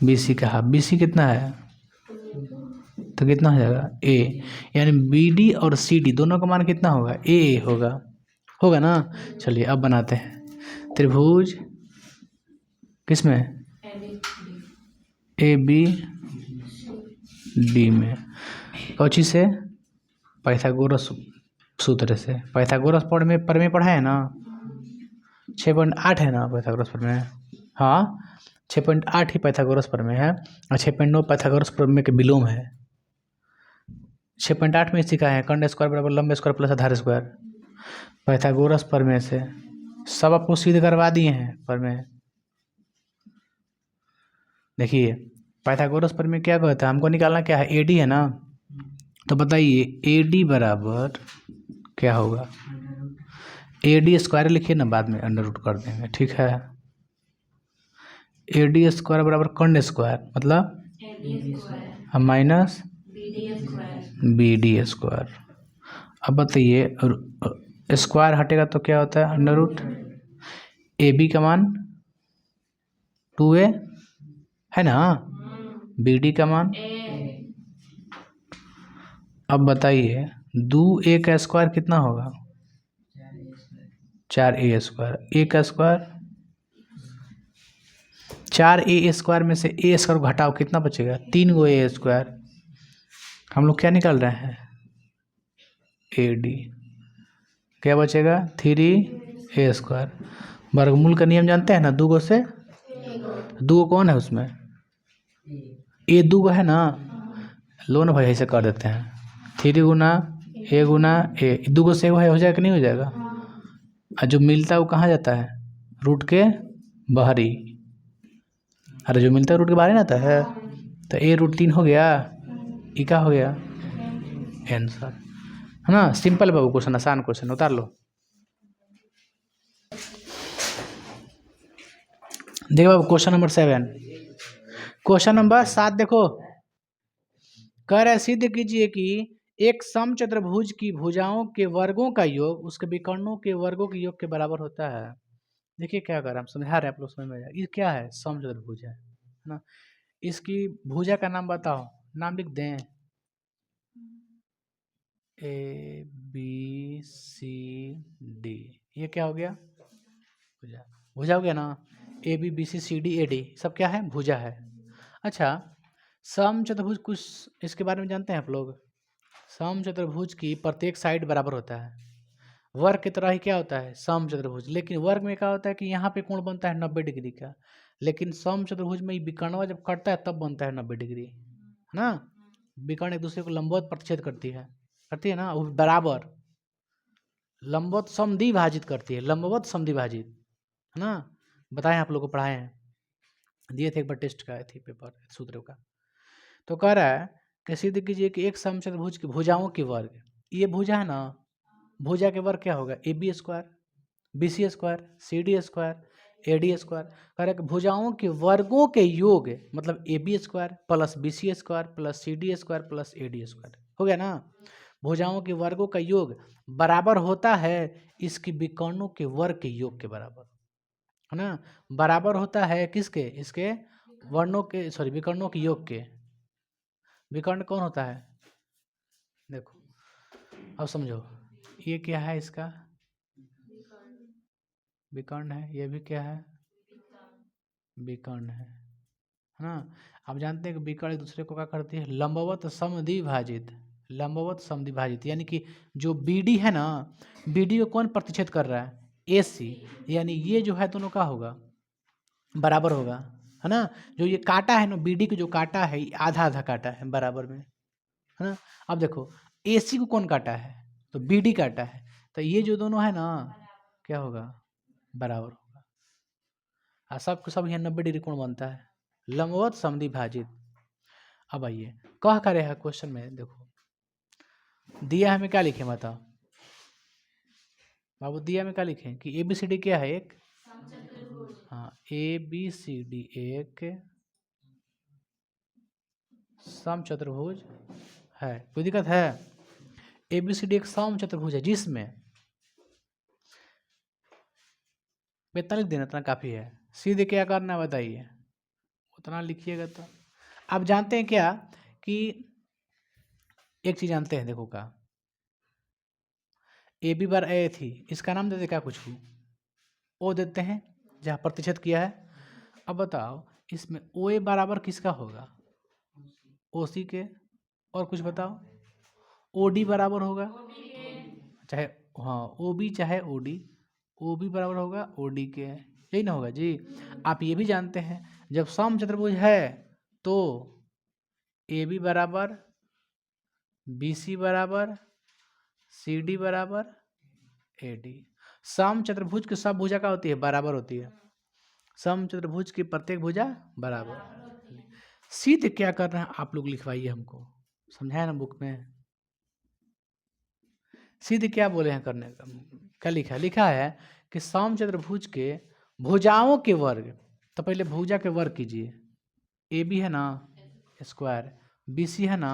BC का हाफ। BC कितना है? तो कितना हो जाएगा? A, यानी BD और CD दोनों का मान कितना होगा? A होगा ना। चलिए अब बनाते हैं त्रिभुज किसमें? ABD में। कौची से? पाइथागोरस सूत्र से। पाइथागोरस पर में पढ़ा है ना, 6.8 है ना पाइथागोरस पर में। हाँ 6.8 ही पाइथागोरस पर में है, और 6.9 पाइथागोरस पर में के विलोम है। 6.8 में सीखा है कर्ण स्क्वायर बराबर लंब स्क्वायर प्लस आधार स्क्वायर। पाइथागोरस पर में से सब आपको सिद्ध करवा दिए हैं पर में। देखिए पाइथागोरस पर में क्या कहता है, हमको निकालना क्या है? AD है ना। तो बताइए AD बराबर क्या होगा? AD स्क्वायर लिखिए ना, बाद में अंडर रूट कर देंगे, ठीक है। AD स्क्वायर बराबर कर्ण स्क्वायर मतलब माइनस BD स्क्वायर। अब बताइए स्क्वायर हटेगा तो क्या होता है? Under root. AB का मान 2a है ना, BD का मान। अब बताइए 2a का स्क्वायर कितना होगा? 4a square. A का स्क्वायर 4a स्क्वायर में से a स्क्वायर घटाओ, कितना बचेगा? 3 गो a स्क्वायर। हम लोग क्या निकाल रहे हैं? AD। क्या बचेगा? 3a square. वर्गमूल का नियम जानते हैं ना, 2 गो से 2 कौन है उसमें? A 2 गो है ना। लो ना भाई, ऐसे कर देते हैं 3 गुना a गुना a, 2 गो से हो जाएगा कि नहीं हो जाएगा? और जो मिलता है वो कहाँ जाता है? रूट के बाहरी। अरे जो मिलता है रूट के बाहर ना आता है, तो a√3 हो गया, ई का हो गया आंसर, है ना। सिंपल बाबू क्वेश्चन, आसान क्वेश्चन, उतार लो। देखो बाबू क्वेश्चन नंबर 7। क्वेश्चन नंबर 7 देखो, कह रहा है सिद्ध कीजिए कि एक समचतुर्भुज की भुजाओं के वर्गों का योग उसके विकर्णों के वर्गों के योग के बराबर होता है। देखिए क्या कर रहा है, हम समझा रहे हैं, आप लोग समझ में आएगा। ये क्या है? समचतुर्भुज है ना। इसकी भुजा का नाम बताओ, नाम लिख दें। ABCD, ये क्या हो गया? भुजा। भुजा हो गया ना। ABBCCD AD सब क्या है? भुजा है। अच्छा, समचतुर्भुज कुछ इसके बारे में जानते हैं आप लोग? समचतुर्भुज की प्रत्येक साइड बराबर होता है। वर्ग की तरह ही क्या होता है समचतुर्भुज, लेकिन वर्ग में क्या होता है कि यहाँ पे कोण बनता है 90 डिग्री का, लेकिन समचतुर्भुज में विकर्णवा जब कटता है तब बनता है 90 डिग्री, है ना। विकर्ण एक दूसरे को लंबवत प्रतिच्छेद करती है ना, वो बराबर लंबवत समद्विभाजित करती है, लंबवत समद्विभाजित, है ना। बताएं आप लोगों को पढ़ाए हैं, दिए थे एक बार टेस्ट का थी पेपर सूत्रों का। तो कह रहा है कि सिद्ध कीजिए कि एक समचतुर्भुज की भुजाओं के वर्ग, ये भुजा है ना, भुजा के वर्ग क्या होगा A B square, B C square, C D square, A D square. कह रहा है कि भुजाओं के वर्गों के योग मतलब A B square plus B C square plus C D square plus A D square हो गया ना। भुजाओं के वर्गों का योग बराबर होता है इसकी विकर्णों के वर्ग के योग के बराबर, है ना। बराबर होता है किसके, इसके वर्णों के, सॉरी विकर्णों के योग के। विकर्ण कौन होता है, देखो अब समझो, ये क्या है इसका विकर्ण है, ये भी क्या है विकर्ण है ना। आप जानते हैं कि विकर्ण एक दूसरे को क्या करती है लंबवत समद्विभाजित, लंबवत समद्विभाजित, यानी कि जो BD है ना, BD को कौन प्रतिच्छेद कर रहा है AC, यानी ये जो है दोनों का होगा बराबर होगा, है ना। जो ये काटा है ना BD का जो काटा है आधा आधा काटा है बराबर में, है ना। अब देखो AC को कौन काटा है तो BD काटा है, तो ये जो दोनों है ना क्या होगा बराबर होगा, और सब सब यहाँ 90 डिग्री कोण बनता है लंबवत समद्विभाजित। अब आइए कह करे है क्वेश्चन में, देखो दिया हमें क्या लिखे बताओ बाबू, दिया में क्या लिखे कि ABCD क्या है एक, हाँ ABCD एक समचतुर्भुज है, कोई दिक्कत है। ABCD एक समचतुर्भुज है जिसमें, इतना लिख देना इतना काफी है, सीधे क्या करना बताइए, उतना लिखिएगा तो। आप जानते हैं क्या कि एक चीज जानते हैं, देखो का AB बार A थी, इसका नाम देते क्या कुछ O देते हैं जहाँ प्रतिशत किया है। अब बताओ इसमें OA बराबर किसका होगा OC के, और कुछ बताओ OD बराबर होगा चाहे, हाँ OB चाहे OB बराबर होगा OD के, यही ना होगा जी। आप ये भी जानते हैं जब समचतुर्भुज है तो AB बराबर BC बराबर CD बराबर AD। समचतुर्भुज की सब भुजा क्या होती है बराबर होती है, समचतुर्भुज की प्रत्येक भुजा बराबर। सीधे क्या करना है आप लोग लिखवाइए हमको, समझाया ना बुक में, सीधे क्या बोले हैं करने का, क्या लिखा है, लिखा है कि समचतुर्भुज के भुजाओं के वर्ग, तो पहले भुजा के वर्ग कीजिए, AB है ना स्क्वायर, BC है ना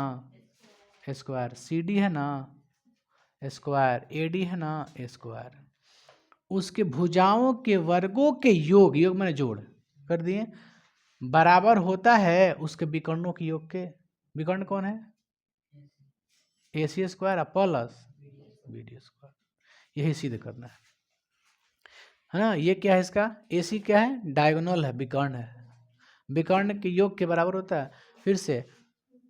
स्क्वायर, CD है ना स्क्वायर, AD है ना स्क्वायर, उसके भुजाओं के वर्गों के योग, योग मैंने जोड़ कर दिए, बराबर होता है उसके विकर्णों के योग के। विकर्ण कौन है AC square plus BD square, यही सीधे करना है ना। ये क्या है इसका AC क्या है डायगोनल है, विकर्ण है, विकर्ण के योग के बराबर होता है। फिर से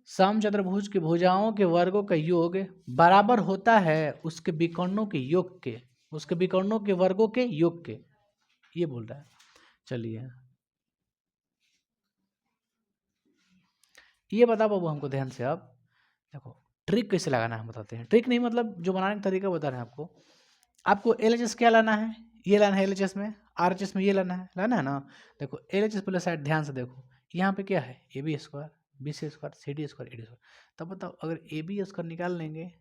समचतुर्भुज के भुजाओं के वर्गों का योग बराबर होता है उसके विकर्णों के योग के, उसके विकर्णों के वर्गों के योग के, ये बोल रहा है। चलिए ये बताओ बाबू हमको ध्यान से, अब देखो ट्रिक कैसे लगाना है बताते हैं, ट्रिक नहीं मतलब जो बनाने का तरीका बता रहे हैं आपको। आपको LHS क्या लाना है, ये लाना है LHS में, RHS में ये लाना है ना। देखो LHS पहले साइड ध्यान से देखो, यहाँ पे क्या है AB square BC square CD square AD square. तब बताओ अगर AB स्क्वायर निकाल लेंगे,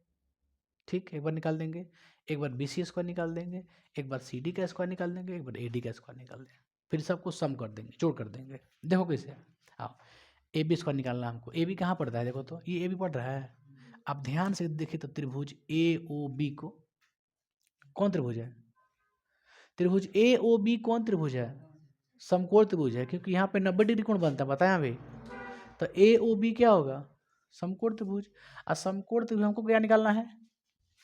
ठीक एक बार निकाल देंगे, एक बार BC स्क्वायर निकाल देंगे, एक बार CD का स्क्वायर निकाल देंगे, एक बार AD का स्क्वायर निकाल देंगे, फिर सबको सम कर देंगे, जोड़ कर देंगे। देखो कैसे, आओ AB स्क्वायर निकालना है हमको, AB कहाँ पड़ता है देखो तो ये AB पड़ रहा है। अब ध्यान से देखिए तो त्रिभुज AOB को, कौन त्रिभुज है त्रिभुज AOB, कौन त्रिभुज है समकोण त्रिभुज है, क्योंकि यहाँ पे 90 डिग्री कोण बनता है बताया अभी, तो AOB क्या होगा समकोण त्रिभुज। और समकोण त्रिभुज हमको क्या निकालना है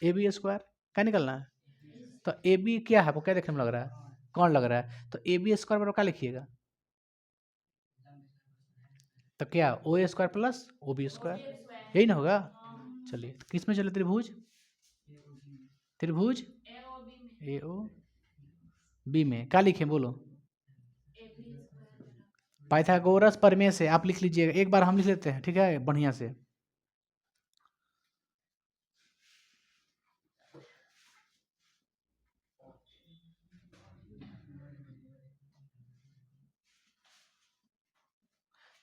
AB स्क्वायर, क्या निकालना है, तो AB क्या है आपको क्या देखने में लग रहा है कौन लग रहा है, तो AB स्क्वायर बराबर क्या लिखिएगा, तो क्या OA square plus OB square, यही ना होगा। चलिए तो किस में चले त्रिभुज, त्रिभुज ए ओ बी में क्या लिखें बोलो? पाइथागोरस प्रमेय से आप लिख लीजिएगा, एक बार हम लिख लेते हैं, ठीक है, बढ़िया से।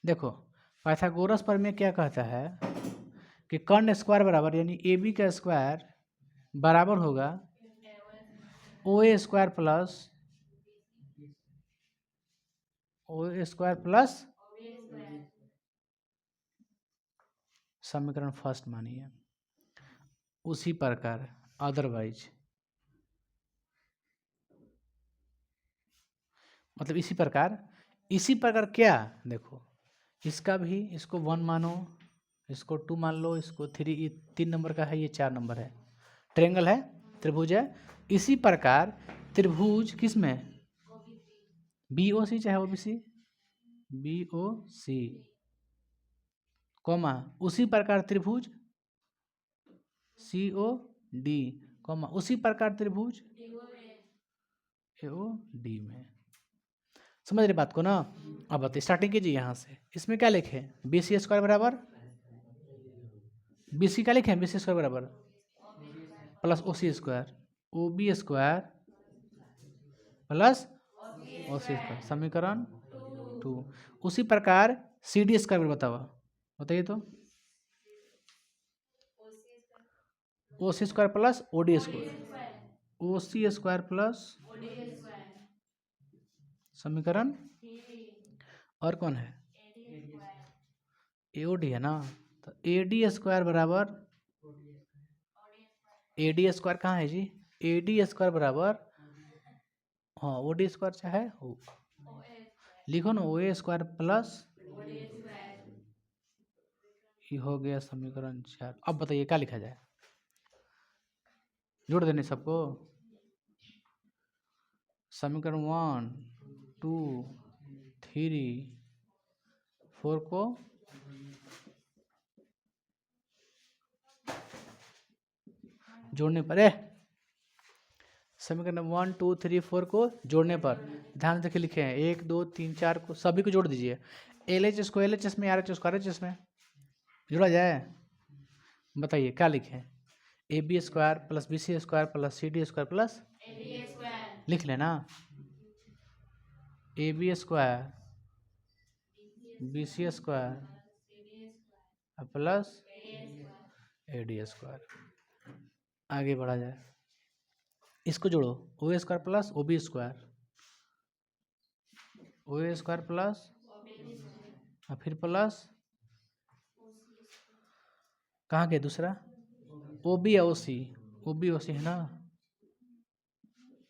देखो पाइथागोरस प्रमेय क्या कहता है कि कर्ण स्क्वायर बराबर यानी ए बी का स्क्वायर बराबर होगा ओ ए स्क्वायर प्लस समीकरण फर्स्ट मानिए। उसी प्रकार अदरवाइज, मतलब इसी प्रकार क्या, देखो इसका भी, इसको 1 मानो, इसको 2 मान लो, इसको 3, ये 3 नंबर का है, ये 4 नंबर है, ट्रायंगल है, त्रिभुज है। इसी प्रकार त्रिभुज किस में, बी ओ सी चाहे O B C, B O C comma, उसी प्रकार त्रिभुज सी ओ डी कॉमा, उसी प्रकार त्रिभुज ए ओ डी में। समझ रहे बात को ना? अब बताइए, स्टार्टिंग कीजिए यहाँ से। इसमें क्या लिखे, बी सी स्क्वायर बराबर, बी सी क्या लिखे, बी सी स्क्वायर बराबर plus O C square, O B square plus O C square, समीकरण 2। उसी प्रकार सी डी स्क्वायर बताओ, बताइए तो, O C square plus O D square, O C square plus समीकरण, और कौन है, ए ओ डी है ना, तो ए डी स्क्वायर बराबर, ए डी स्क्वायर कहाँ है जी, ए डी स्क्वायर बराबर, हाँ ओ डी स्क्वायर चाहे हो, लिखो ना, ओ ए स्क्वायर प्लस, ये हो गया समीकरण 4। अब बताइए क्या लिखा जाए, जोड़ देने सबको, समीकरण 1 2 3 4 को जोड़ने पर, समीकरण 1 2 3 4 को जोड़ने पर, ध्यान से लिखे हैं 1 2 3 4 को सभी को जोड़ दीजिए, एल एच इसको एल एच एस में, आर एच इसको आर एच एस में, जोड़ा जाए। बताइए क्या लिखें, A B square plus B C square plus C D square plus, लिख लेना, A B square B C square plus A D square. आगे बढ़ा जाए, इसको जोड़ो, O A square plus O B square, O A square plus, और फिर प्लस, कहाँ के दूसरा, ओ बी या ओ सी, ओ बी ओ सी है ना,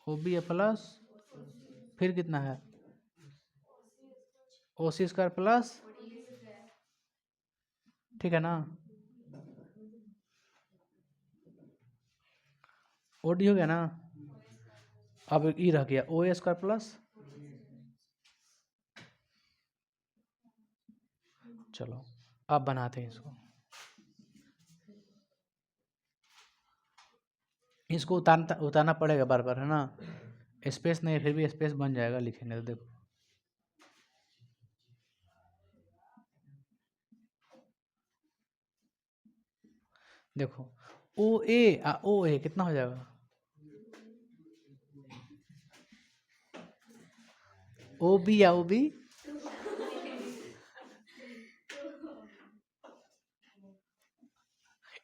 ओ बी प्लस, फिर कितना है, ओ सी स्क्वायर प्लस, ठीक है ना, ओ डी हो गया ना। अब ई रह गया ओ ए स्क्वायर प्लस, चलो अब बनाते हैं इसको, इसको उतारना पड़ेगा बार बार, है ना, स्पेस नहीं, फिर भी स्पेस बन जाएगा लिखेंगे तो। देखो देखो ओ ए कितना हो जाएगा, ओ बी या ओ बी,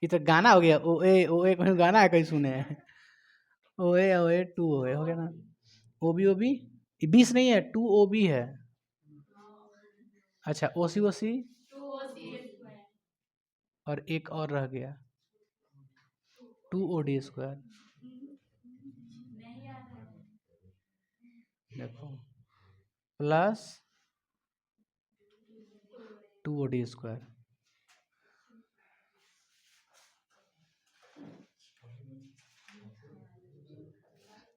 ये तो गाना हो गया, ओ ए कोई गाना है कहीं सुने हैं, ओ ए 2 हो गया ना, ओ बी 20 नहीं है, 2 ओ बी है, अच्छा ओ सी और एक और रह गया 2 ओ डी स्क्वायर, देखो प्लस 2 ओ डी स्क्वायर।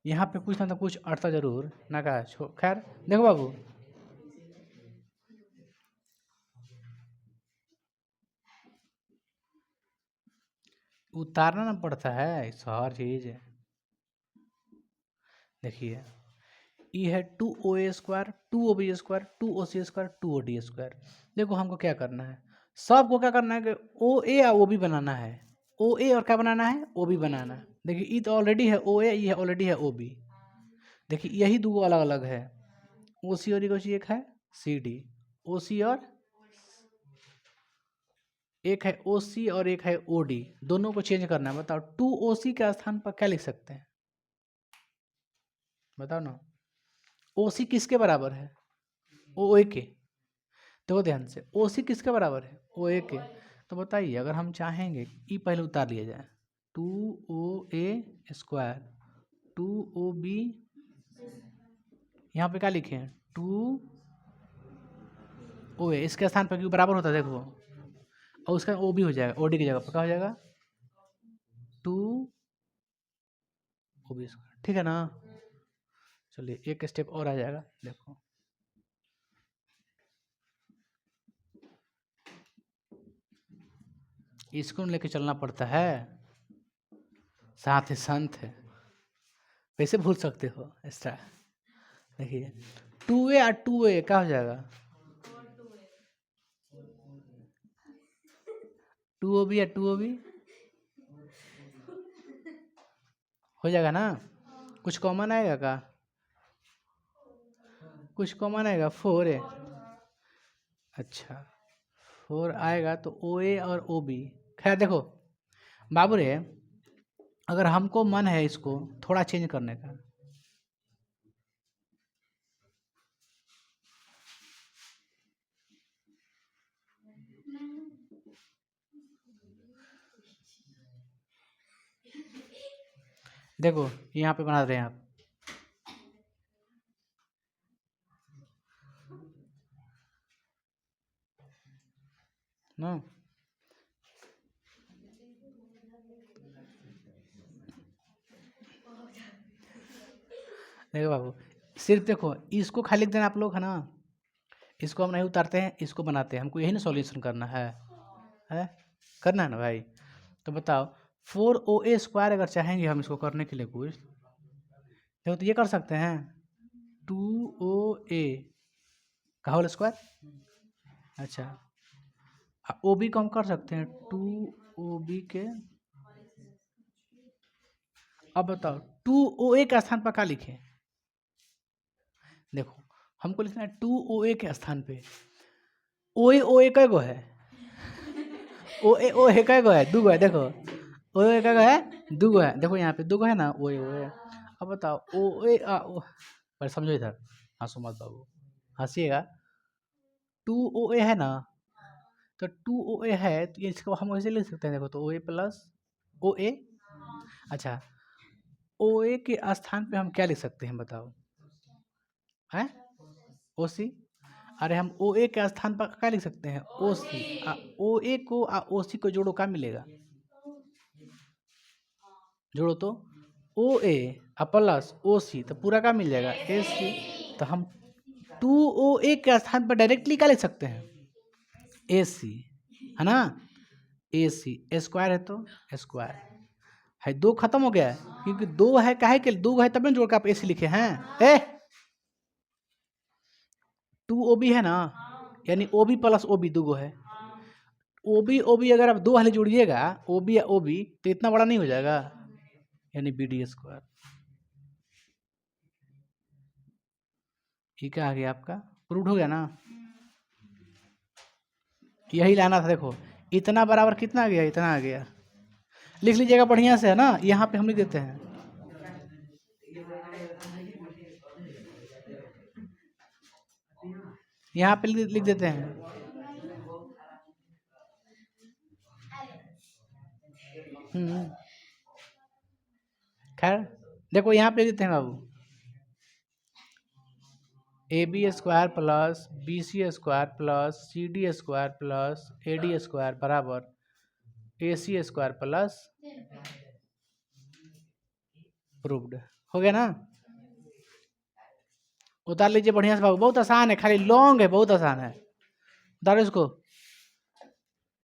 यहाँ पे कुछ ना तो कुछ अड़ता जरूर ना का, खैर देखो बाबू, उतारना ना पड़ता है हर चीज, देखिए ई है 2OA², 2OB², 2OC², 2OD²। देखो हमको क्या करना है, सबको क्या करना है कि OA और OB बनाना है। OA और क्या बनाना है, OB बनाना है। देखिए ई तो ऑलरेडी है OA, ये ऑलरेडी है OB। देखिए यही दो अलग अलग है, OC और एक है CD। OC और एक है OC और एक है OD, दोनों को चेंज करना है। बताओ 2OC के स्थान पर क्या लिख सकते हैं, बताओ ना। OC किसके बराबर है, OA के। देखो ध्यान से, OC किसके बराबर है, OA के। तो बताइए अगर हम चाहेंगे ई पहले उतार लिया जाए, 2OA², 2OB, यहाँ पे क्या लिखे हैं 2OA, इसके स्थान पर क्यों बराबर होता है देखो, और उसका OB हो जाएगा, OD की जगह पर क्या हो जाएगा 2OB²। ठीक है ना। चलिए एक स्टेप और आ जाएगा, देखो इसको लेके चलना पड़ता है, साथ ही संत है, वैसे भूल सकते हो एक्स्ट्रा। देखिए 2A और 2A क्या हो जाएगा, 2OB या 2OB हो जाएगा ना। कुछ कॉमन आएगा का, कुछ कॉमन आएगा 4A। अच्छा 4 आएगा तो OA और OB। खैर देखो बाबू रे, अगर हमको मन है इसको थोड़ा चेंज करने का, देखो यहाँ पे बना रहे हैं आप ना। देखो बाबू, सिर्फ देखो इसको खाली लिख देना आप लोग है ना, इसको हम नहीं उतारते हैं, इसको बनाते हैं, हमको यही ना सॉल्यूशन करना है करना है ना भाई। तो बताओ 4OA² अगर चाहेंगे हम इसको करने के लिए कुछ, देखो तो ये कर सकते हैं 2OA का होल स्क्वायर। अच्छा OB को हम कर सकते हैं 2OB के। अब बताओ 2OA के स्थान पर क्या लिखें, देखो हमको लिखना है 2OA के स्थान पे OA कै गो है, OA कै गो है, दो गो है। देखो OA कै गो है, दो गो है। देखो यहाँ पे दो गो है ना OA। अब बताओ OA पर समझो इधर, हंसो मत बाबू, हंसीएगा। 2OA है ना, तो 2OA है तो ये इसको हम ऐसे लिख सकते हैं, देखो तो OA प्लस OA। अच्छा OA के स्थान पे हम क्या लिख सकते हैं बताओ, हैं OC। अरे हम OA के स्थान पर क्या लिख सकते हैं OC। OA को OC को जोड़ो, क्या मिलेगा, जोड़ो तो OA प्लस OC तो पूरा क्या मिल जाएगा AC। तो हम 2OA के स्थान पर डायरेक्टली क्या लिख सकते हैं AC, है ना। AC स्क्वायर है तो स्क्वायर है, दो खत्म हो गया है, क्योंकि दो है, काहे के दो है तब ना जोड़ के आप AC लिखे हैं। 2OB है ना, यानी OB प्लस OB दो गो है। OB अगर आप दो हाली जोड़िएगा OB या OB तो इतना बड़ा नहीं हो जाएगा, यानी BD²। ठीक है आ गया आपका, प्रूव हो गया ना। यही लाना था, देखो इतना बराबर कितना आ गया, इतना आ गया। लिख लीजिएगा बढ़िया से है ना, यहाँ पे हम लिख देते हैं, यहाँ पे लिख देते हैं। खैर देखो यहाँ पे लिख देते हैं बाबू, AB² plus BC² plus CD² plus AD² बराबर AC² प्लस प्रूव्ड। हो गया ना। उतार लीजिए बढ़िया से बाबू, बहुत आसान है, खाली लॉन्ग है, बहुत आसान है। उतारो इसको।